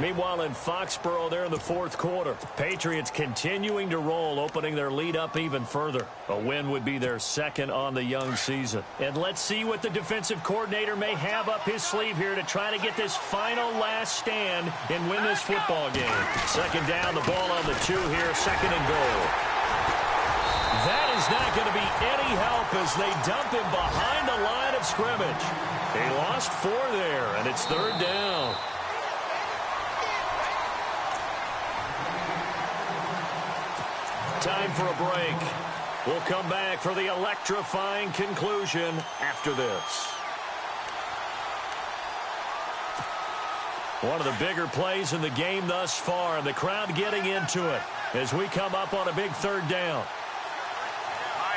[SPEAKER 3] Meanwhile, in Foxborough, they're in the fourth quarter. Patriots continuing to roll, opening their lead up even further. A win would be their second on the young season. And let's see what the defensive coordinator may have up his sleeve here to try to get this final last stand and win this football game. Second down, the ball on the 2 here, second and goal. That is not going to be any help as they dump him behind the line of scrimmage. He lost 4 there, and it's third down. Time for a break. We'll come back for the electrifying conclusion after this. One of the bigger plays in the game thus far, and the crowd getting into it as we come up on a big third down.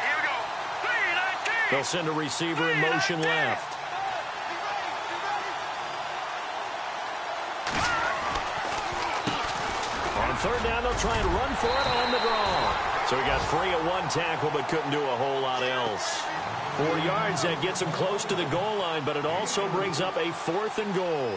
[SPEAKER 5] Here we go. 3-19.
[SPEAKER 3] They'll send a receiver in motion left. On third down, they'll try and run for it on the draw. So he got free at 1 tackle, but couldn't do a whole lot else. 4 yards, that gets him close to the goal line, but it also brings up a 4th and goal.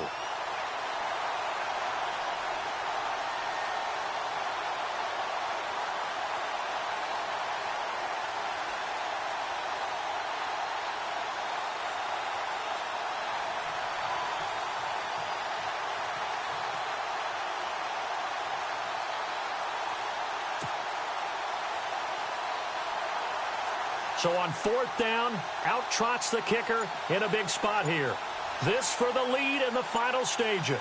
[SPEAKER 3] So on 4th down, out trots the kicker in a big spot here. This for the lead in the final stages.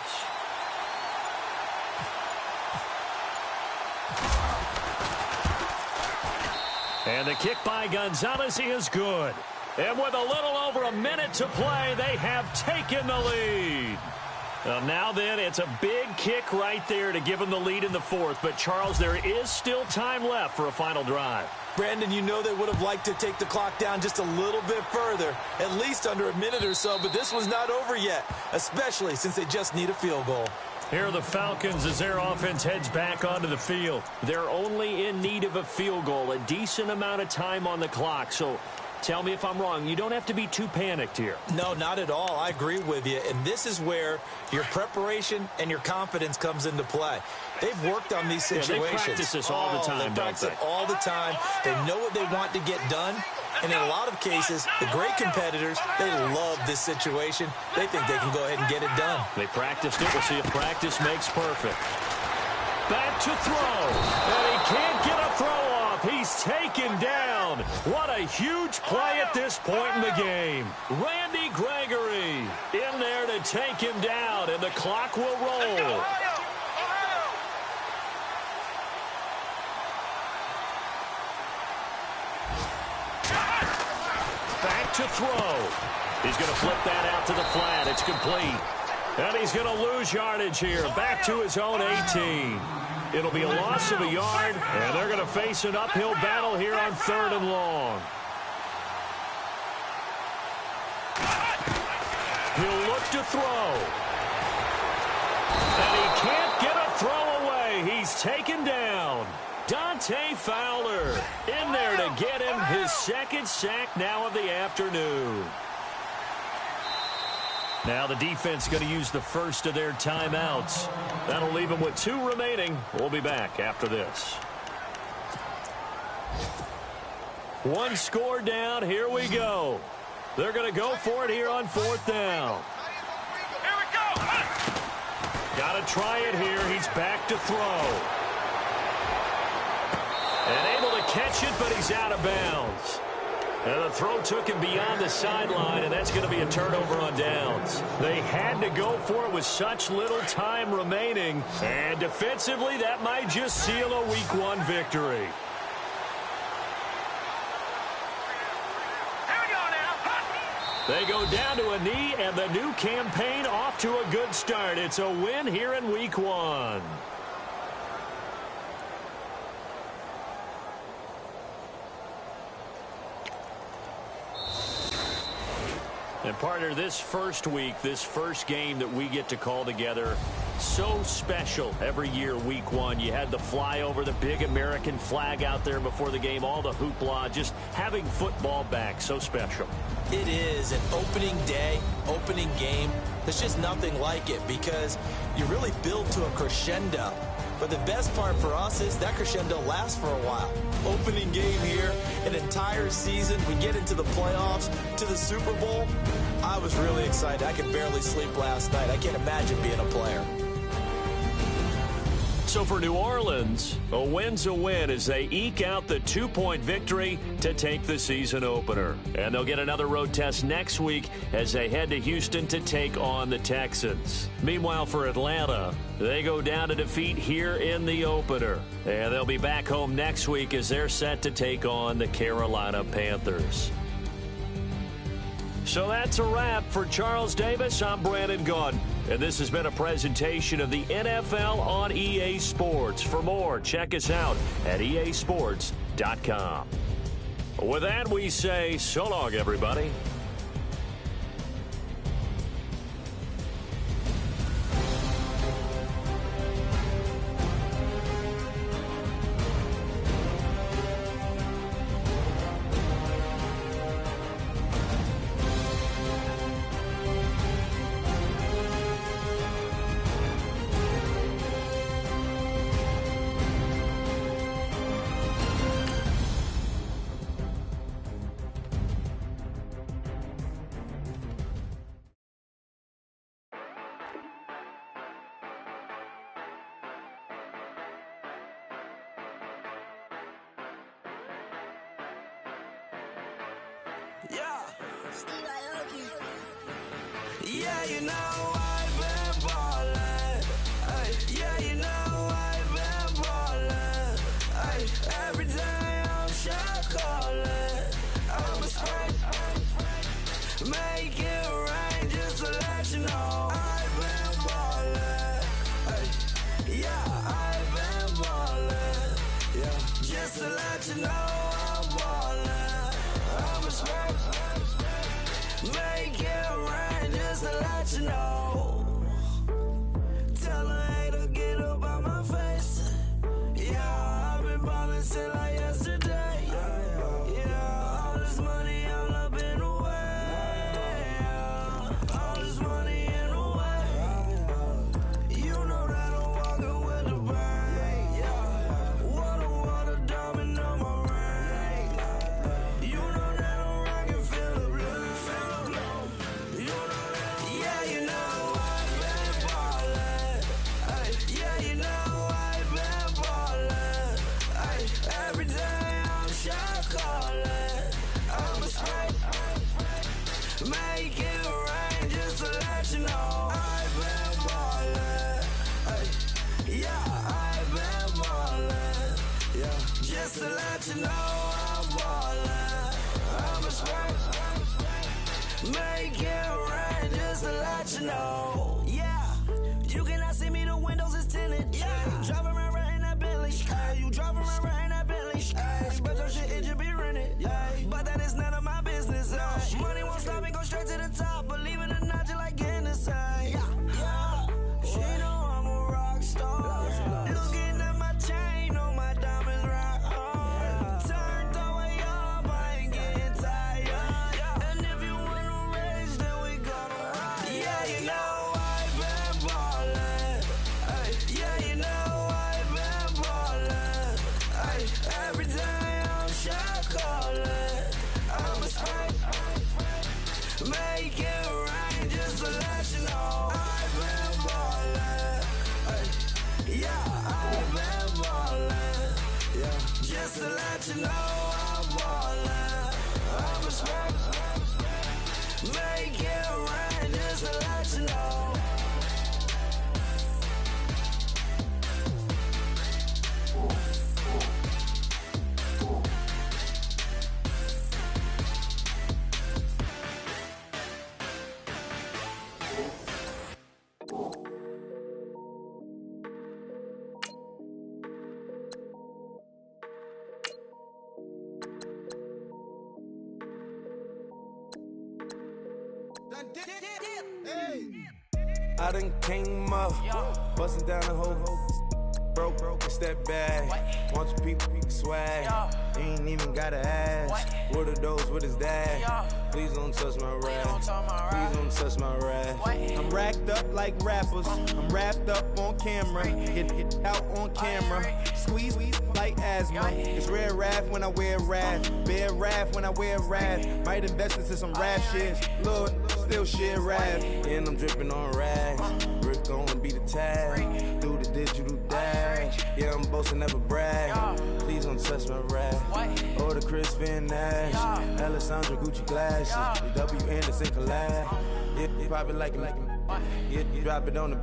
[SPEAKER 3] And the kick by Gonzalez is good. And with a little over a minute to play, they have taken the lead. Now then, it's a big kick right there to give them the lead in the 4th. But, Charles, there is still time left for a final drive.
[SPEAKER 4] Brandon, you know they would have liked to take the clock down just a little bit further, at least under a minute or so, but this was not over yet, especially since they just need a field goal.
[SPEAKER 3] Here are the Falcons as their offense heads back onto the field. They're only in need of a field goal, a decent amount of time on the clock. So tell me if I'm wrong. You don't have to be too panicked here.
[SPEAKER 4] No, not at all. I agree with you. And this is where your preparation and your confidence comes into play. They've worked on these situations.
[SPEAKER 3] Yeah, they practice this all the time,
[SPEAKER 4] they practice it all the time. They know what they want to get done. And in a lot of cases, the great competitors, they love this situation. They think they can go ahead and get it done.
[SPEAKER 3] They practiced it. We'll see if practice makes perfect. Back to throw. And he can't get a throw off. He's taken down. What a huge play at this point in the game. Randy Gregory in there to take him down, and the clock will roll. Back to throw. He's going to flip that out to the flat. It's complete. And he's going to lose yardage here. Back to his own 18. It'll be a loss of a yard, and they're going to face an uphill battle here on 3rd and long. He'll look to throw. And he can't get a throw away. He's taken down. Dante Fowler in there to get him his 2nd sack now of the afternoon. Now the defense going to use the first of their timeouts. That'll leave them with 2 remaining. We'll be back after this. 1 score down. Here we go. They're going to go for it here on 4th down.
[SPEAKER 5] Here we go.
[SPEAKER 3] Got to try it here. He's back to throw. And able to catch it, but he's out of bounds. And the throw took him beyond the sideline, and that's going to be a turnover on downs. They had to go for it with such little time remaining. And defensively, that might just seal a Week 1 victory.
[SPEAKER 5] Here we go now.
[SPEAKER 3] They go down to a knee, and the new campaign off to a good start. It's a win here in Week 1. And partner, this first week, this first game that we get to call together, So special every year, week one. You had the flyover, the big American flag out there before the game, all the hoopla, just having football back, so special.
[SPEAKER 4] It is an opening day, opening game. There's just nothing like it because you really build to a crescendo. But the best part for us is that crescendo lasts for a while. Opening game here, an entire season. We get into the playoffs, to the Super Bowl. I was really excited. I could barely sleep last night. I can't imagine being a player.
[SPEAKER 3] So for New Orleans, a win's a win as they eke out the 2-point victory to take the season opener. And they'll get another road test next week as they head to Houston to take on the Texans. Meanwhile, for Atlanta, they go down to defeat here in the opener. And they'll be back home next week as they're set to take on the Carolina Panthers. So that's a wrap. For Charles Davis, I'm Brandon Gaudin. And this has been a presentation of the NFL on EA Sports. For more, check us out at easports.com. With that, we say so long, everybody.
[SPEAKER 1] Yeah, you know I've been ballin'. Ay, yeah, you know I've been ballin'. Ay, every day I'm shot callin'. I'm a spray, make it rain just to let you know I've been ballin'. Ay, yeah, I've been ballin'. Yeah, just to let you know I'm ballin'. I'm a spray, make it rain just to let you know. Tell a hater get up out my face. Yeah, I've been ballin' since like yesterday. Yeah, all this money all up in the way. All this money in the way. You know that I'm walking with the bank. Water, diamond on my ring. You know that I'm rockin', feel the blue. You know that, yeah, you know I've been ballin'. Ay, yeah, you know I've been ballin'. Ay, every day I'm shot callin'. I'm a spray, make it rain just to let you know I've been ballin'. Ay, yeah, I've been ballin'. Yeah, just to let you know I'm ballin'. I'm a spray, make it rain just to let you know. Yeah, you cannot see me, the windows is tinted. Yeah, driving around right in that Bentley. Ay, you driving around right in that Bentley. Ay, but your shit, it just be rented. Ay, but that is none of my business. Ay, money won't stop me, go straight to the top. Believe it or not, you like getting the same. Yeah, she know I'm a rock star. Looking at my chain, on my diamonds rock hard. Turned the way up, I ain't getting tired. And if you wanna race, then we gonna ride. Yeah, you know I've been ballin'. Ay, yeah, you know I've been ballin'. Ay, every day I'm shot callin'. I'm a spray, make it rain just to let you know I've been ballin'. Ay, yeah, I've been ballin'. Yeah, just to let you know I'm ballin'. I'm a spray, make it rain just to let you know.
[SPEAKER 2] Hey.
[SPEAKER 1] I done came up, bustin' down the whole broke, it's that bag. Want your people swag, you ain't even gotta ask. What are those, what is that? Please don't touch my rap, please don't touch my rap. I'm racked up like rappers, I'm wrapped up on camera. Get out on camera, squeeze like asthma. It's rare wrath when I wear wrath, bare wrath when I wear wrath. Might invest into some rap shit, Lord, still shit rap. And I'm dripping on rags, Rick gonna be the tag, through the digital dash. Yeah, I'm boasting, never brag. Please don't touch my rap. Or the Chris Finn Nash, Alessandra Gucci glasses, the W Anderson collab. Yeah, you pop it like it. Yeah, you drop it on the.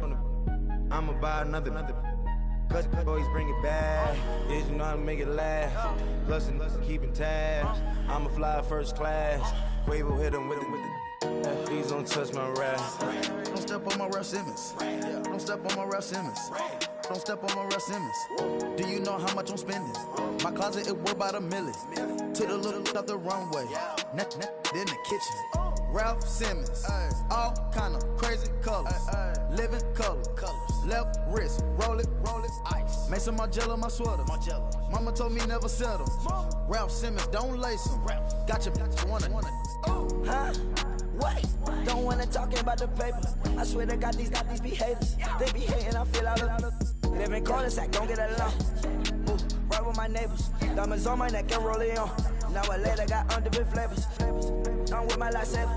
[SPEAKER 1] I'ma buy another. Cause boys bring it back. Yeah, you know how to make it last. Plus and keeping tabs. I'ma fly first class. Quavo hit him with it. Please don't touch my rap.
[SPEAKER 6] Don't step on my Ralph Simmons. Don't step on my Ralph Simmons. Don't step on my Ralph Simmons. Do you know how much I'm spending? My closet, it worth about $1 million. Took the little out the runway. In the kitchen. Ralph Simmons. All kind of crazy colors. Living color. Left wrist. Roll it. Ice. Make some Margiela my sweater. Mama told me never settle. Ralph Simmons, don't lace him. Got your wanna.
[SPEAKER 7] Huh? What? Don't wanna talk about the paper. I swear they got these be haters. They be hating, I feel out of. Live in cul-de-sac, don't get along. Ooh, right with my neighbors. Diamonds on my neck and roll it on. Now I later got different flavors. I'm with my lifesaver.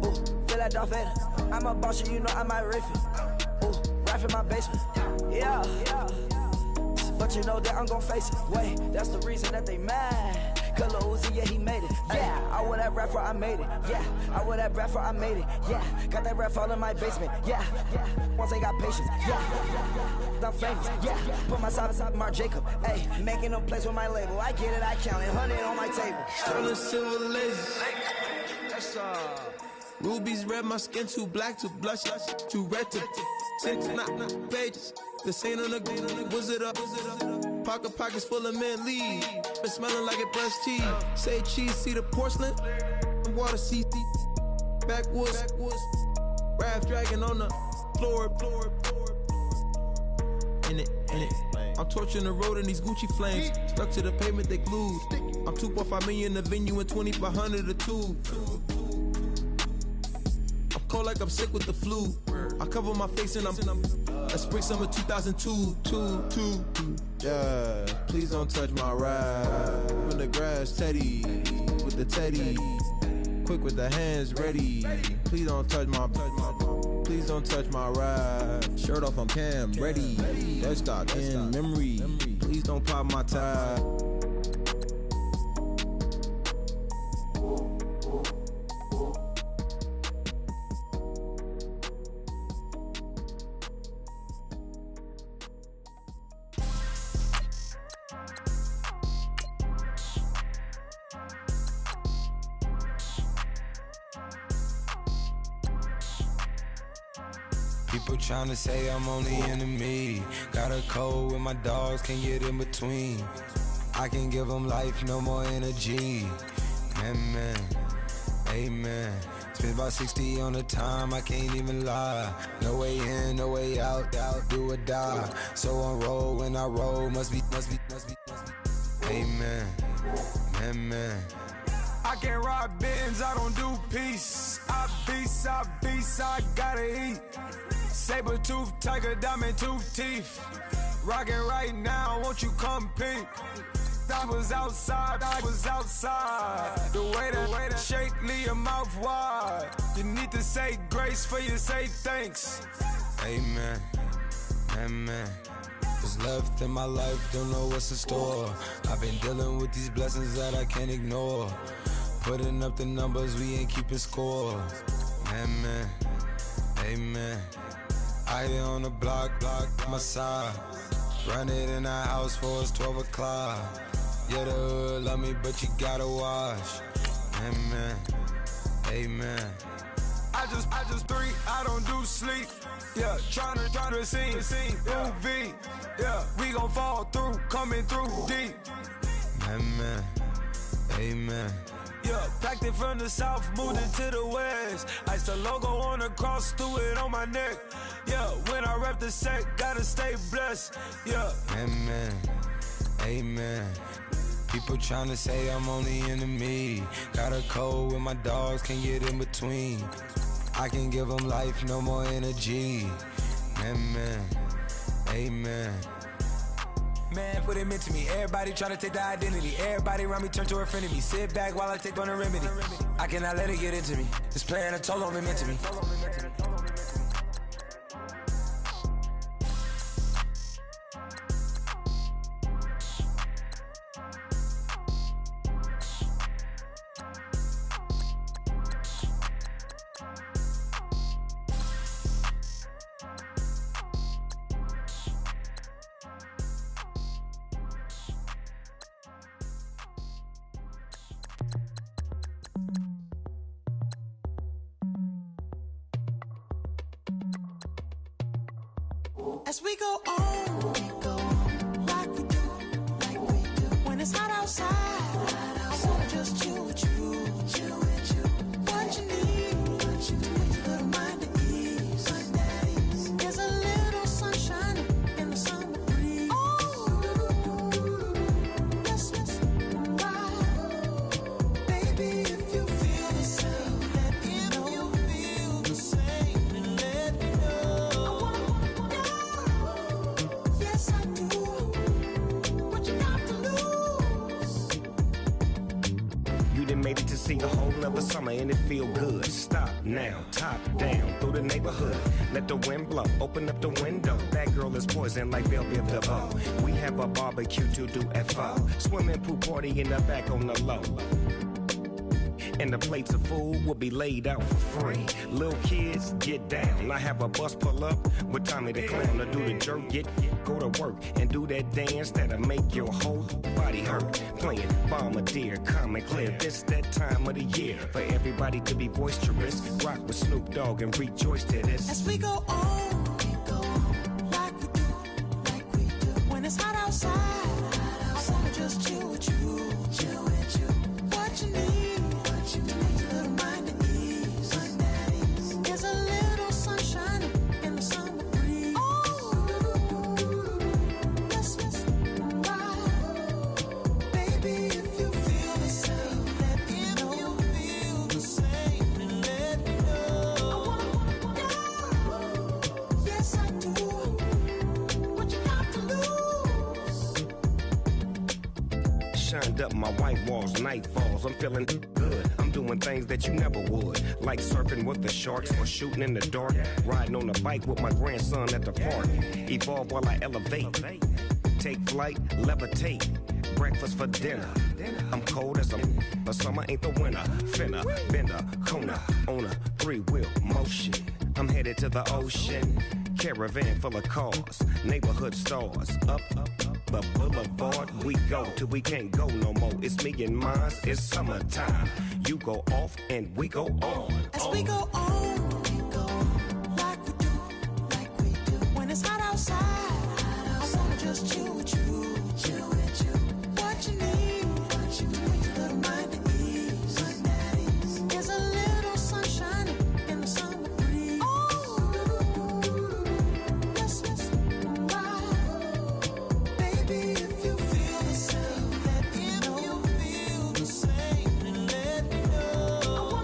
[SPEAKER 7] Ooh, feel like Darth Vader. I'm a boss, you know I might riff it. Ooh, right in my basement. Yeah. But you know that I'm gon' face it. Wait, that's the reason that they mad. Cause Lil Uzi, yeah, he made it. Yeah, I would that rap for I made it. Yeah, I would that rap for I made it. Yeah, got that rap all in my basement. Yeah, once I got patience. Yeah, I'm famous. Yeah, put myself inside Marc Jacob. Hey, making a place with my label. I get it, I count it. 100 on my table.
[SPEAKER 1] Sterling silver laser. Rubies red, my skin too black to blush, too red to 6 pages. This ain't on the wizard up. Pockets full of mint leaves. Been smelling like it brushed teeth. Say cheese, see the porcelain. Water, see backwoods. Raft dragging on the floor. In it. I'm torching the road in these Gucci flames. Stuck to the pavement, they glued. I'm 2.5 million in the venue and 2,500 a tube. I'm cold like I'm sick with the flu. I cover my face and I'm spring summer 2002. Yeah, please don't touch my ride. In the grass, Teddy, with the Teddy. Quick with the hands ready. Please don't touch my ride. Shirt off on cam, ready. Desktop in memory. Please don't pop my tie.
[SPEAKER 8] People tryna say I'm only enemy. Got a code with my dogs, can't get in between. I can give them life, no more energy. Amen. Spent about 60 on the time, I can't even lie. No way in, no way out, do or die. So on roll, when I roll, must be. Amen. I can't ride Benz, I don't do peace. I beast, I gotta eat. Saber tooth, tiger, diamond tooth teeth. Rockin' right now, won't you come peep? I was outside. The way that shake, leave your mouth wide. You need to say grace for you say thanks. Amen. What's left in my life, don't know what's in store. I've been dealing with these blessings that I can't ignore. Putting up the numbers, we ain't keeping score. Amen. I here on the block, my side. Run it in the house for us 12 o'clock. Yeah, the hood love me, but you gotta wash. Amen. I just three, I don't do sleep. Yeah, tryna see UV. Yeah, we gon' fall through, coming through deep. Amen. Yeah. Yeah, packed it from the south, moved it to the west. Iced the logo on the cross, threw it on my neck. Yeah, when I rep the set, gotta stay blessed. Yeah.
[SPEAKER 9] Amen, amen. People tryna say I'm only enemy. Got a code with my dogs, can't get in between. I can give them life, no more energy. Amen, amen.
[SPEAKER 8] Man, put it into me. Everybody try to take the identity. Everybody around me turn to a friend of me. Sit back while I take on the remedy. I cannot let it get into me. This playing a toll on me, meant to me.
[SPEAKER 10] As we go on, like we do, when it's hot outside, I wanna just chill with you, what you need, a little mind at ease, there's a little sunshine in the summer breeze, let's ride, baby, if you feel the same, let me know, feel the same, and let me know. Yes, I do. What you got to lose?
[SPEAKER 11] You done made it to see a whole nother summer and it feel good. Stop now, top down through the neighborhood. Let the wind blow, open up the window. That girl is poison like Belleville DeVoe. We have a barbecue to do FO. Swimming pool party in the back on the low. And the plates of food will be laid out for free. Little kids, get down. I have a bus pull up with Tommy the Clown to do the jerk, go to work and do that dance that'll make your whole body hurt. Playing Bombardier, calm and clear. This that time of the year for everybody to be boisterous. Rock with Snoop Dogg and rejoice to this.
[SPEAKER 10] As we go on, like we do, when it's hot outside, I wanna just chill with you, what you need.
[SPEAKER 11] Up my white walls, night falls, I'm feeling good. I'm doing things that you never would, like surfing with the sharks or shooting in the dark, riding on a bike with my grandson at the park. Evolve while I elevate, take flight, levitate, breakfast for dinner. I'm cold as but summer ain't the winter. Finna, bender, Kona, on a 3-wheel motion. I'm headed to the ocean, caravan full of cars, neighborhood stars, up the boulevard we go till we can't go no more. It's me and mine, it's summertime. You go off and we go on.
[SPEAKER 10] As we go on, like we do, when it's hot outside, I wanna just chill with you, what you need, a little mind at ease, there's a little sunshine in the summer breeze, let's ride, baby, if you feel the same, let me know, feel the same, and let me know.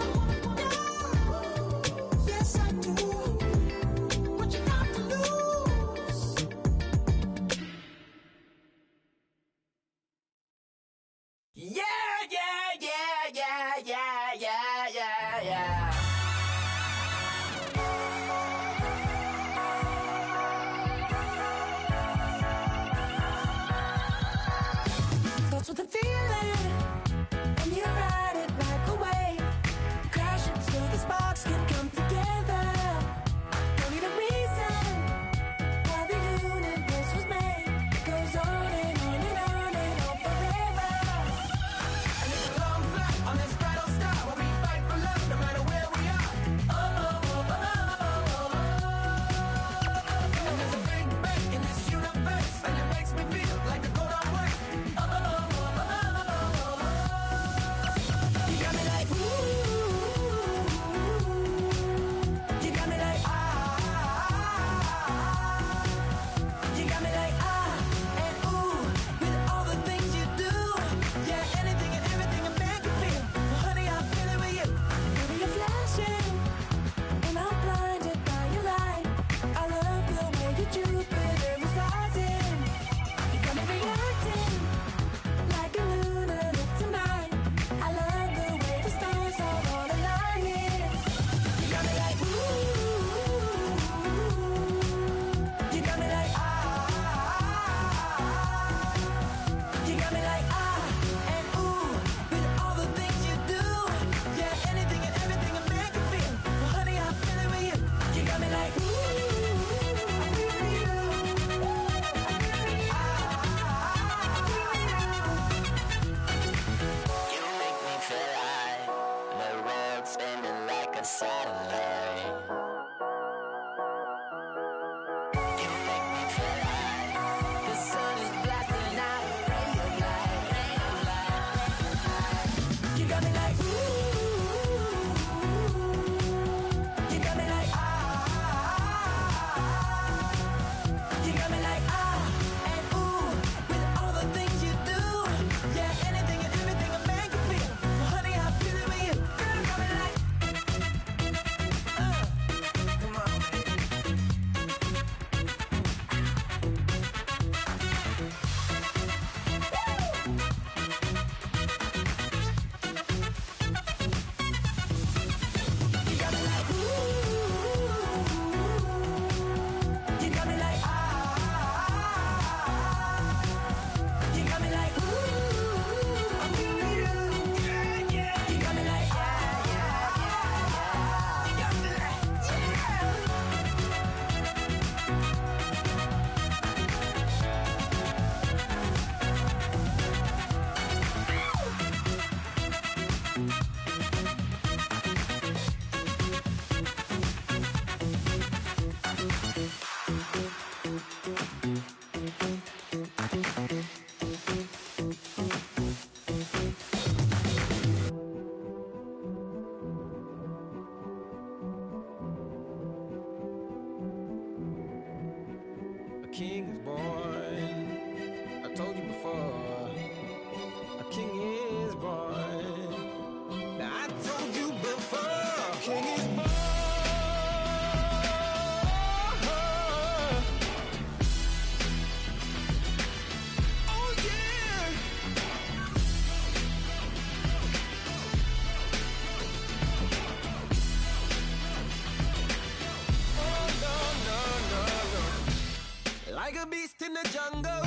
[SPEAKER 8] in the jungle,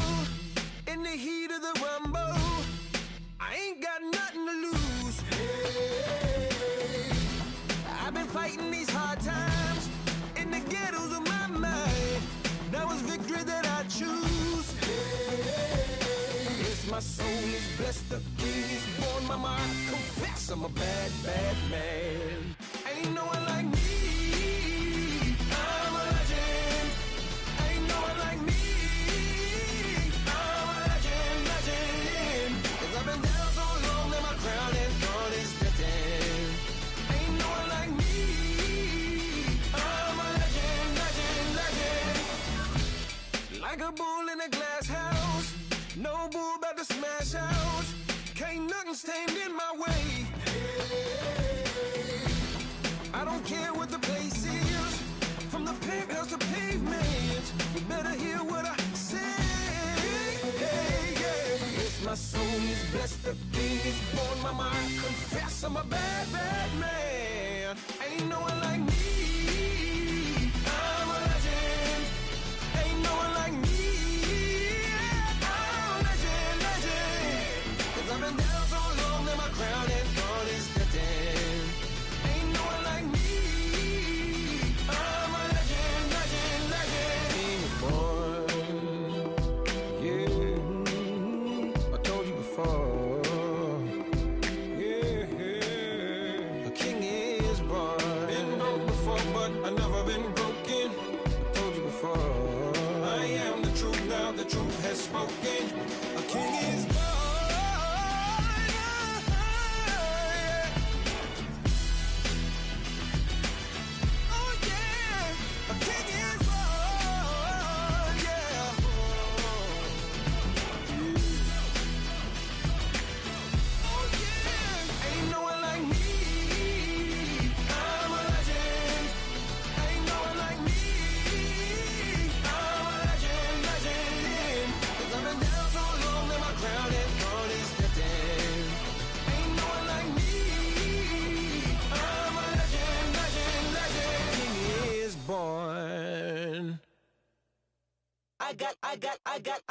[SPEAKER 8] in the heat of the rumble. I ain't got nothing to lose. Hey, I've been fighting these hard times in the ghettos of my mind. Now it's victory that I choose. Hey, yes, my soul is blessed, the king is born. Mama, I confess I'm a bad, bad man. Ain't no one like me. I'm a legend. Ain't no one like me. I'm a legend, legend. 'Cause I've been down so long that my crown and throne is destined. Ain't no one like me. I'm a legend, legend, legend. Like a bull in a glass house. No bull about to smash out. Can't nothing stand in my way. I don't care what the place is, from the penthouse to pavement. You better hear what I say. Hey, yeah. Yes, my soul is blessed, the king is born. Mama, I confess I'm a bad, bad man. Ain't no one like me. I'm a legend. Ain't no one like me. I'm a legend, legend. 'Cause I've been down so long that my crown and throne is destined. Ain't no one like me. I'm a legend, legend, legend. King is born. Yeah, I told you before. Yeah, a king is born. Been broke before, but I never been broken. I told you before. I am the truth now, the truth has spoken. A king is born.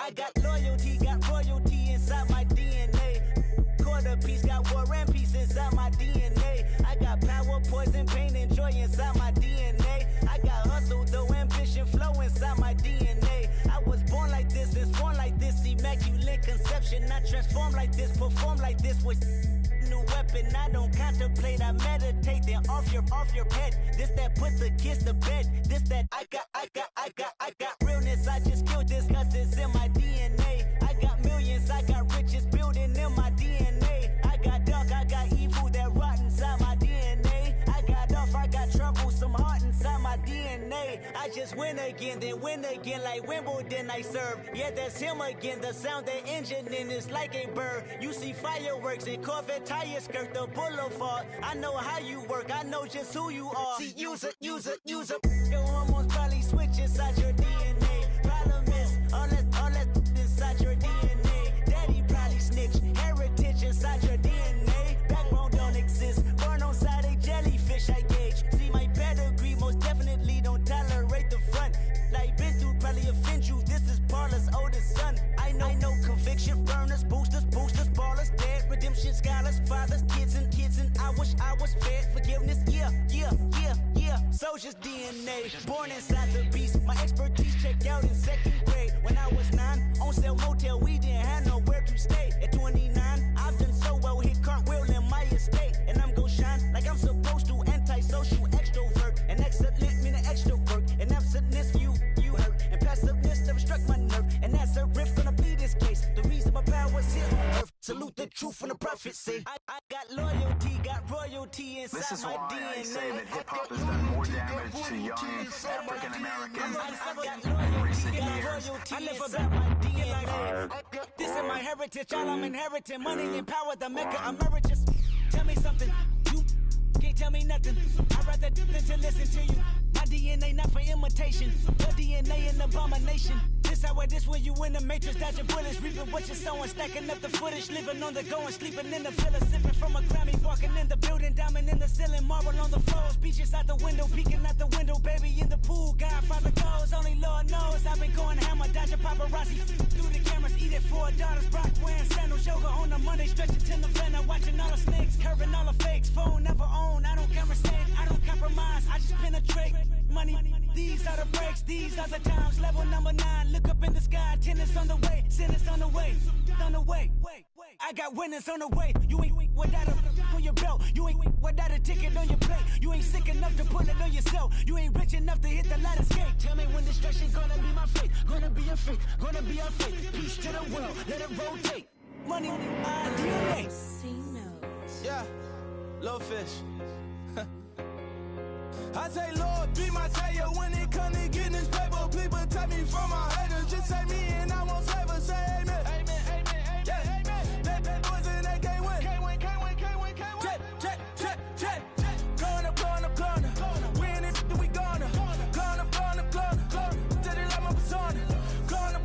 [SPEAKER 7] I got loyalty, got royalty inside my DNA. Quarter piece, got war and peace inside my DNA. I got power, poison, pain, and joy inside my DNA. I got hustle, though ambition, flow inside my DNA. I was born like this, and born like this, immaculate conception. I transform like this, perform like this with new weapon. I don't contemplate, I meditate, then off your head. This that put the kids to bed. This that I got realness. I just killed this 'cause it's in my DNA. I got millions, I got riches building in my DNA. I got dark, I got evil that rot inside my DNA. I got off, I got trouble, some heart inside my DNA. I just win again, then win again like Wimbledon I serve. Yeah, that's him again. The sound that engine in is like a bird. You see fireworks and Corvette tires skirt the boulevard. I know how you work, I know just who you are. See, use it. Your hormones probably switch inside your DNA. Problem is, all that inside your DNA. Daddy probably snitch, heritage inside your DNA. Backbone don't exist, born on side a jellyfish I gauge. See my pedigree, most definitely don't tolerate the front. Like been through probably offend you, this is Paula's oldest son. I know conviction, burners, boosters, ballers, dead, redemption, scholars, fathers, kids and I wish I was fed. Forgiveness, yeah. Soldier's DNA, born inside the beast. My expertise checked out in 2nd grade. When I was 9, on sale motel, we didn't have nowhere to stay. At 29, I've done so well, hit cartwheel in my estate. And I'm gon' shine like I'm supposed to, antisocial extrovert. And excellent meaning extra work. And absentness, you hurt. And passiveness never struck my nerve. And that's a riff gonna be this case. The reason my power's here on earth. Salute the truth from the prophecy. I got loyalty, got royalty inside
[SPEAKER 12] this is
[SPEAKER 7] my
[SPEAKER 12] why
[SPEAKER 7] DNA.
[SPEAKER 12] I say that hip-hop has done more damage to young African Americans in recent years.
[SPEAKER 7] I live about my DNA. This is my heritage, all I'm inheriting. Money and power, the maker emeritus. Tell me something, you can't tell me nothing. I'd rather do than to listen to you. My DNA not for imitation. Your DNA an abomination.
[SPEAKER 13] This how it is when you in the matrix, dodging bullets, reaping what you're sowing, stacking up the footage, living on the go and sleeping in the villa, sipping from a Grammy, walking in the building, diamond in the ceiling, marble on the floors, beaches out the window, peeking out the window, baby in the pool, Godfather goes, only Lord knows, I've been going hammer, dodging paparazzi, through the cameras, eating $4, Brock wearing sandals, yoga on a Monday, stretching to November, watching all the snakes, curving all the fakes, phone never own, I don't conversate, I don't compromise, I just penetrate, money, these are the breaks, these are the times, level number 9, look up in the sky, tennis on the way, sinners on the way, I got winners on the way, you ain't without a on your belt, you ain't without a ticket on your plate, you ain't sick enough to put it on yourself, you ain't rich enough to hit the ladder skate, tell me when destruction gonna be my fate, gonna be a fate, gonna be a fate, peace to the world, let it rotate, money, DNA.
[SPEAKER 6] Yeah, little fish. I say, Lord, be my savior when it come to getting this paper. Please protect me from my haters. Just say me and I won't save her. Say amen. Amen, amen, amen, yeah. Amen. They boys and they can't win. Can't win, can't win, can't win, can't win. Check. Going up. We in it, we gonna. Going up. Tell it like my persona. Going up.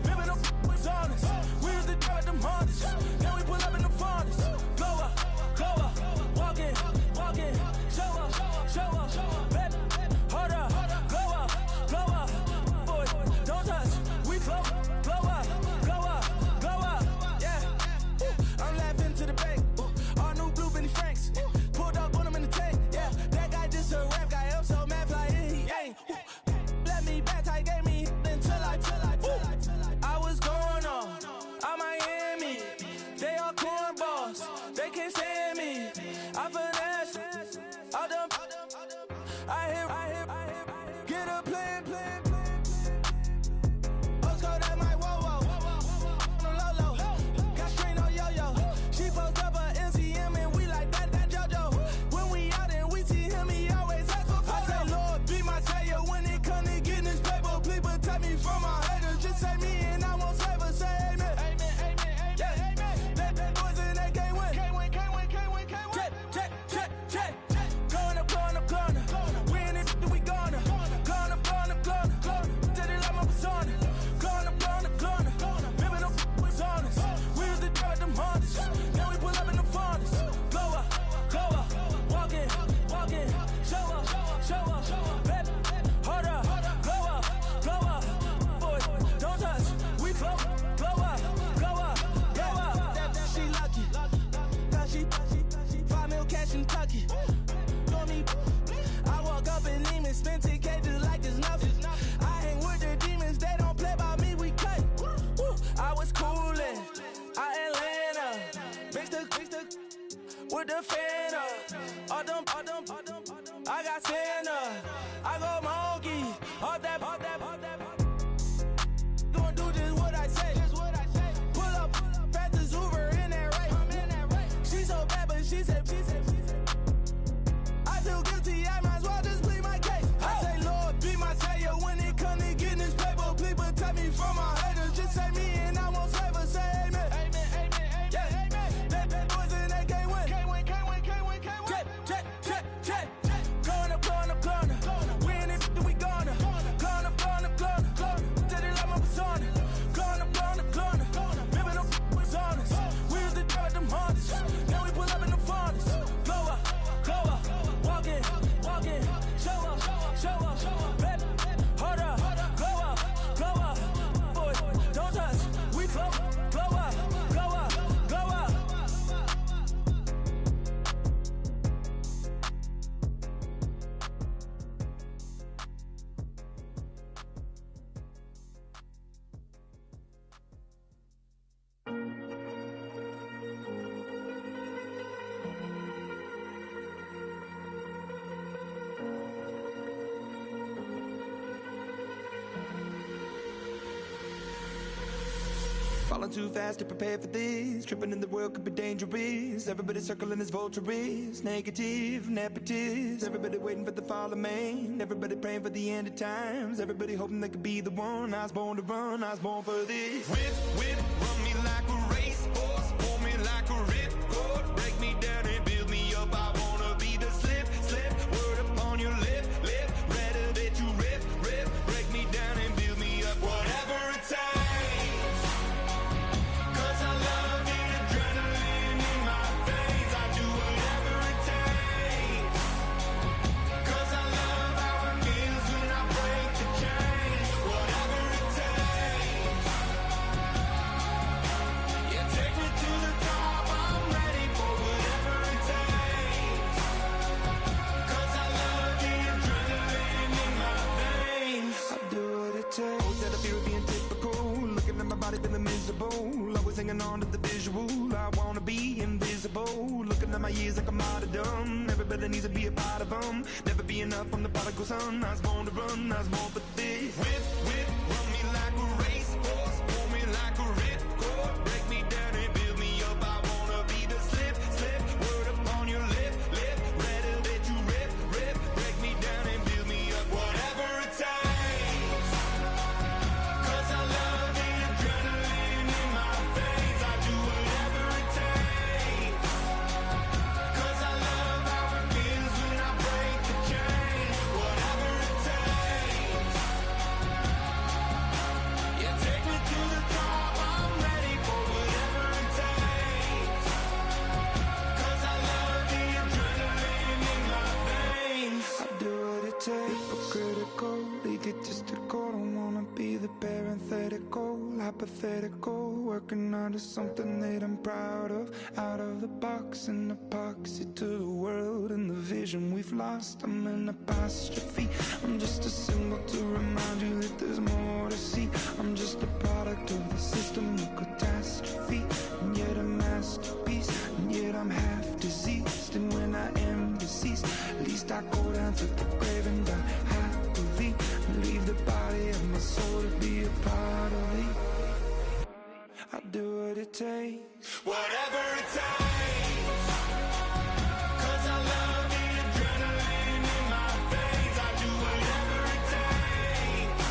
[SPEAKER 6] Ripping up was honest. We was the dirt, them hardest. Now we pull up in the furnace. Go up. Walking. Show up, baby, hold up, glow up, boy, don't touch, we glow up, yeah, I'm laughing to the bank, all new blue Benny Franks, pulled up on him in the tank, yeah, that guy just a rap guy, I'm so mad fly, he ain't, let me back, I gave me until I was going on Miami, they all cornballs, they can't stand me, I finesse. I hear, get a plan. Postcode at my whoa. On the low. Got strain on yo-yo. She post up her MCM and we like that JoJo. When we out and we see him, he always asks for photo. I say, Lord, be my savior when it come to getting this paper. Please protect me from my haters. Just say me and I won't save her. Say amen. Amen, yeah. Amen. They boys and they can't win. Can't win. Check. Going up. We in it, we gonna. Gonna. Did it like my persona. Gonna. Ripping up was honest. We was the dirt, them hardest. Now we pull up in the furnace. Glow up. Walking. Show up. Baby, hold up. Glow up. Boy, don't touch. We glow up. Yeah. She lucky. Cause she 5 mil cash in Kentucky. I walk up and Neiman, spend 10K just like it's nothing. I hang with the demons, they don't play by me, we cut. I was coolin', Atlanta, mixed with the Fanta. All them, I got Santa, I go monkey, all that. Gonna do just what I say. Pull up, fast as Uber in that race. She so bad, but she said. I feel guilty, I might as well just plead my case. I say, Lord, be my savior when it come to getting this paper. Please protect me from my haters. Just say me and I won't save her. Say amen. Amen, yeah. They boys and they can't win. Can't win. Check. Going up. We in it, we gonna. Gonna. Did it like my persona. Gonna. Ripping up was honest. We was the dirt, them hardest. Now we pull up in the furnace. Glow up. Walking. Show up. Baby, hold up. Glow up. Boy, don't touch. We glow up.
[SPEAKER 14] Falling too fast to prepare for this. Tripping in the world could be dangerous. Everybody circling as vultures. Negative, nepotist. Everybody waiting for the fall of man. Everybody praying for the end of times. Everybody hoping they could be the one. I was born to run, I was born for this. Whip, run me like a racehorse. Pull me like a ripcord. Break me down and build me up. I wanna be the slip. Word upon your lip. Rather that you rip. Break me down and build me up. my years like a martyrdom. Everybody needs to be a part of them. Never be enough, I'm the prodigal son. I was born to run, I was born for this. Whip, whip, run me like a racehorse. Pull me like a ripcord. Break me down and build me up. I wanna be the slip, slip. Word upon your lip, lip. Rather that you rip, rip. Break me down and build me up. Whatever it takes. 'Cause I love the adrenaline in my veins. I do whatever it takes. 'Cause I love how it feels when I break the chain. Whatever it takes. Yeah, take me to the top. I'm ready for whatever it takes. 'Cause I love the adrenaline in my veins.
[SPEAKER 8] I do what it takes, but critical, egotistical. Don't wanna be the parenthetical, hypothetical. Working out of something that I'm proud of. Out of the box, an epoxy to the world and the vision we've lost. I'm an apostrophe. I'm just a symbol to remind you that there's more to see. I'm just a product of the system of catastrophe, and yet a masterpiece, and yet I'm half diseased. And when I am deceased, at least I go down to the grave and die happily, and leave the body of my soul to be a part of me. I do what it takes.
[SPEAKER 14] Whatever it takes. 'Cause I love the adrenaline in my veins. I do whatever it takes.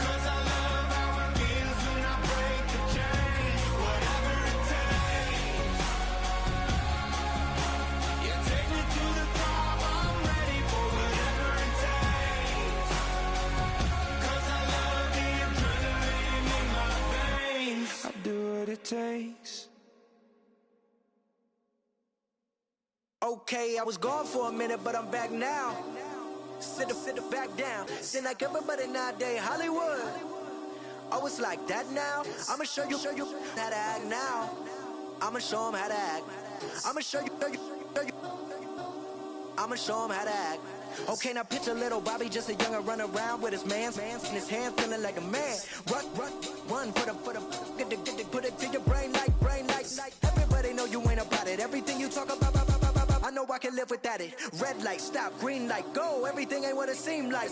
[SPEAKER 14] 'Cause I love how it feels when I break the chain. Whatever it takes. Yeah, take me to the top. I'm ready for whatever it takes. 'Cause I love the adrenaline in my veins.
[SPEAKER 8] I do what it takes.
[SPEAKER 7] Okay, I was gone for a minute, but I'm back now. Sit back down. Seem like everybody nowadays, Hollywood. Oh, it's like that now? I'ma show you how to act now. I'ma show them how to act. I'ma show you. I'ma show them how to act. Okay, now picture little Bobby, just a youngin' run around with his mans in his hand, feeling like a man. Run for the put it to your brain like. Everybody know you ain't about it. Everything you talk about, I know I can live without it. Red light, stop, green light, go. Everything ain't what it seem like.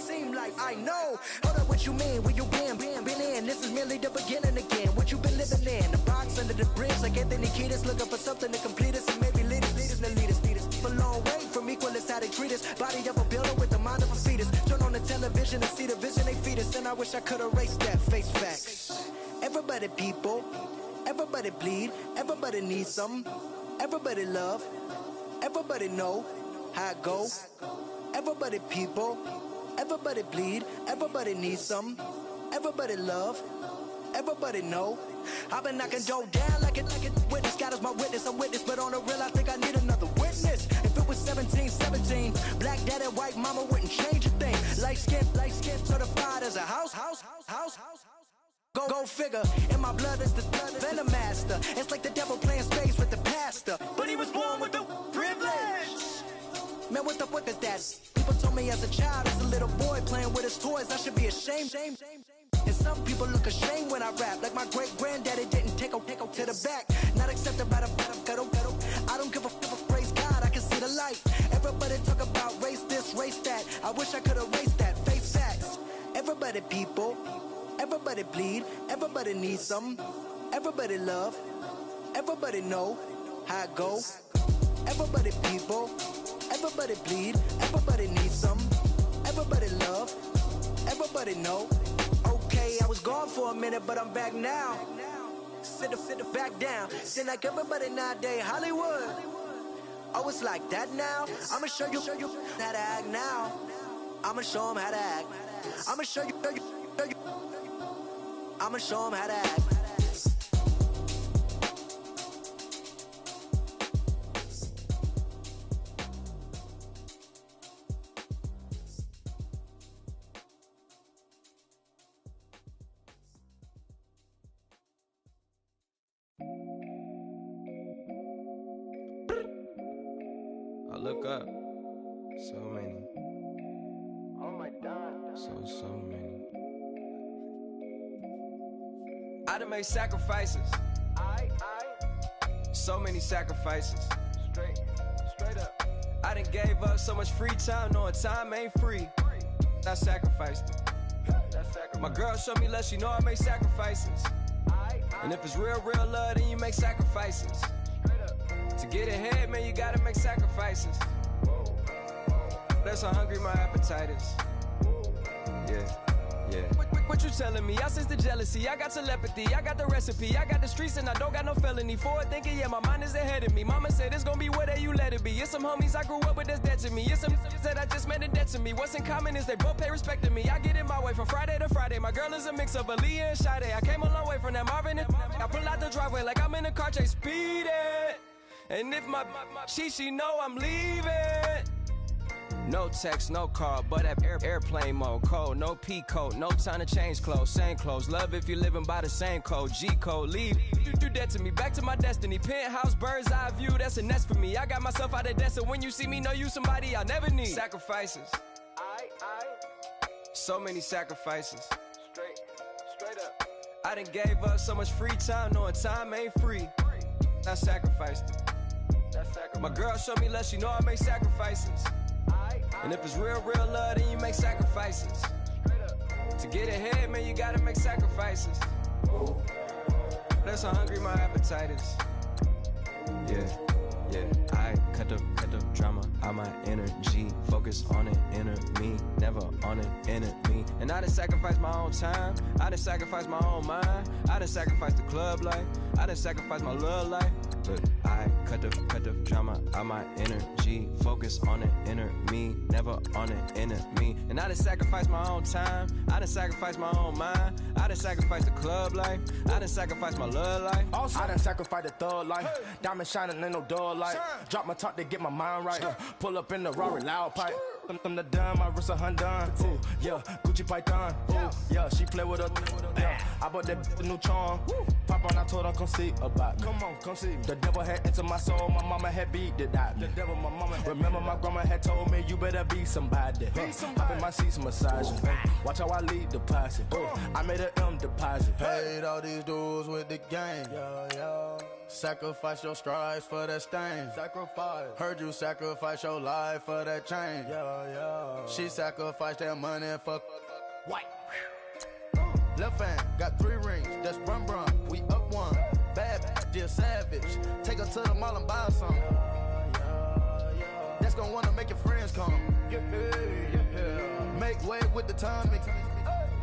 [SPEAKER 7] I know. Hold up, what you mean? Where you been in? This is merely the beginning again. What you been living in? The box under the bridge, like Anthony Kiedis, looking for something to complete us and maybe lead us. A long way from equal is how they treat us. Body of a builder with the mind of a fetus. Turn on the television and see the vision they feed us, and I wish I could erase that. Face facts. Everybody people, everybody bleed, everybody needs some, everybody love, everybody know how it go. Everybody people, everybody bleed, everybody needs some, everybody love, everybody know. I've been knocking Joe down like it witness. God is my witness, I'm witness, but on the real I think I need another witness. If it was 17, black daddy, white mama wouldn't change a thing. Light skin, certified as a house. Go figure, in my blood is the venom master. It's like the devil playing space with the pastor, but he was born with the privilege. Man, what the fuck is that? People told me as a child, as a little boy playing with his toys, I should be ashamed. And some people look ashamed when I rap, like my great granddaddy didn't take a to the back. Not accepted by the ghetto. I don't give a praise God, I can see the light. Everybody talk about race this, race that. I wish I could erase that. Face facts. Everybody people, everybody bleed, everybody needs some, everybody love, everybody know how it go. Everybody people, everybody bleed, everybody needs some, everybody love, everybody know. Okay, I was gone for a minute, but I'm back now. Sit back down. Seem like everybody nowadays, Hollywood. Oh, it's like that now? I'ma show you how to act now. I'ma show them how to act. I'ma show you. I'ma show them how to act.
[SPEAKER 9] I look up, so many.
[SPEAKER 12] Oh my God.
[SPEAKER 9] So many.
[SPEAKER 15] I done made sacrifices. So many sacrifices.
[SPEAKER 14] Straight up. I done gave up so much free time, knowing time ain't free. I sacrificed it. My girl showed me love, she know I make sacrifices. And if it's real love, then you make sacrifices. To get ahead, man, you gotta make sacrifices. That's how hungry my appetite is. Yeah. What you telling me? I sense the jealousy, I got telepathy, I got the recipe, I got the streets and I don't got no felony. Forward thinking, yeah, my mind is ahead of me. Mama said it's gonna be whatever you let it be. It's some homies I grew up with that's dead to me. It's some that I just met a debt to me. What's in common is they both pay respect to me. I get in my way from Friday to Friday. My girl is a mix of Aaliyah and Sade. I came a long way from that Marvin and I pull out the driveway like I'm in a car chase speeding. And if my she know I'm leaving. No text, no call, but at airplane mode. Code, no P code, no time to change clothes. Same clothes, love if you're living by the same code. G code, leave, you do that to me. Back to my destiny, penthouse, bird's eye view, that's a nest for me. I got myself out of debt, so when you see me, know you somebody I'll never need. Sacrifices, so many sacrifices. Straight up. I done gave up so much free time, knowing time ain't free. I sacrificed it. My girl showed me love, she know I make sacrifices. And if it's real love, then you make sacrifices. To get ahead, man, you gotta make sacrifices. That's how hungry my appetite is. Yeah. I cut the drama out my energy. Focus on an enemy, never on an enemy. And I done sacrificed my own time. I done sacrificed my own mind. I done sacrificed the club life. I done sacrificed my love life. But I cut the drama out my energy. Focus on an enemy, never on an enemy. And I done sacrificed my own time. I done sacrificed my own mind. I done sacrificed the club life. I done sacrificed my love life.
[SPEAKER 15] Also, I done sacrificed the thug life. Diamond shining, ain't no dull light. Drop my top to get my mind right. Pull up in the Rari loud pipe. Them the dime, my wrist a Hyundai. Ooh, yeah, Gucci Python. Ooh, yeah, she play with her. Yeah, I bought that the new charm. Pop on, I told her come see about me. Come on, come see me. The devil had entered my soul, my mama had beat it out. The devil, my mama. Remember my grandma had told me you better be somebody. Hop in my seats, massaging. Watch how I lead the posse. I made an M deposit. Paid all these dues with the game. Yeah. Sacrifice your strides for that stain. Sacrifice. Heard you sacrifice your life for that change. Yeah. She sacrificed that money for white. Left hand got 3 rings. That's brum. We up one. Bad, dear savage. Take her to the mall and buy some. That's gonna wanna make your friends come. Make way with the timing.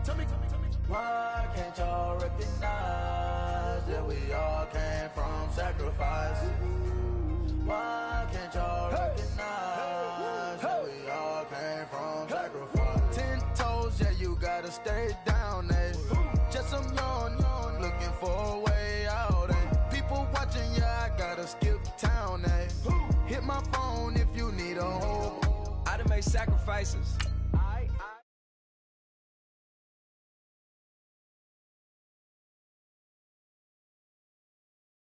[SPEAKER 15] Tell me. Why can't y'all recognize that we all came from sacrifice? Why can't y'all recognize that we all came from sacrifice? 10 toes, yeah, you gotta stay down, eh? Just some yawn, looking for a way out, eh? People watching, yeah, I gotta skip town, eh? Hit my phone if you need a hold.
[SPEAKER 14] I done made sacrifices.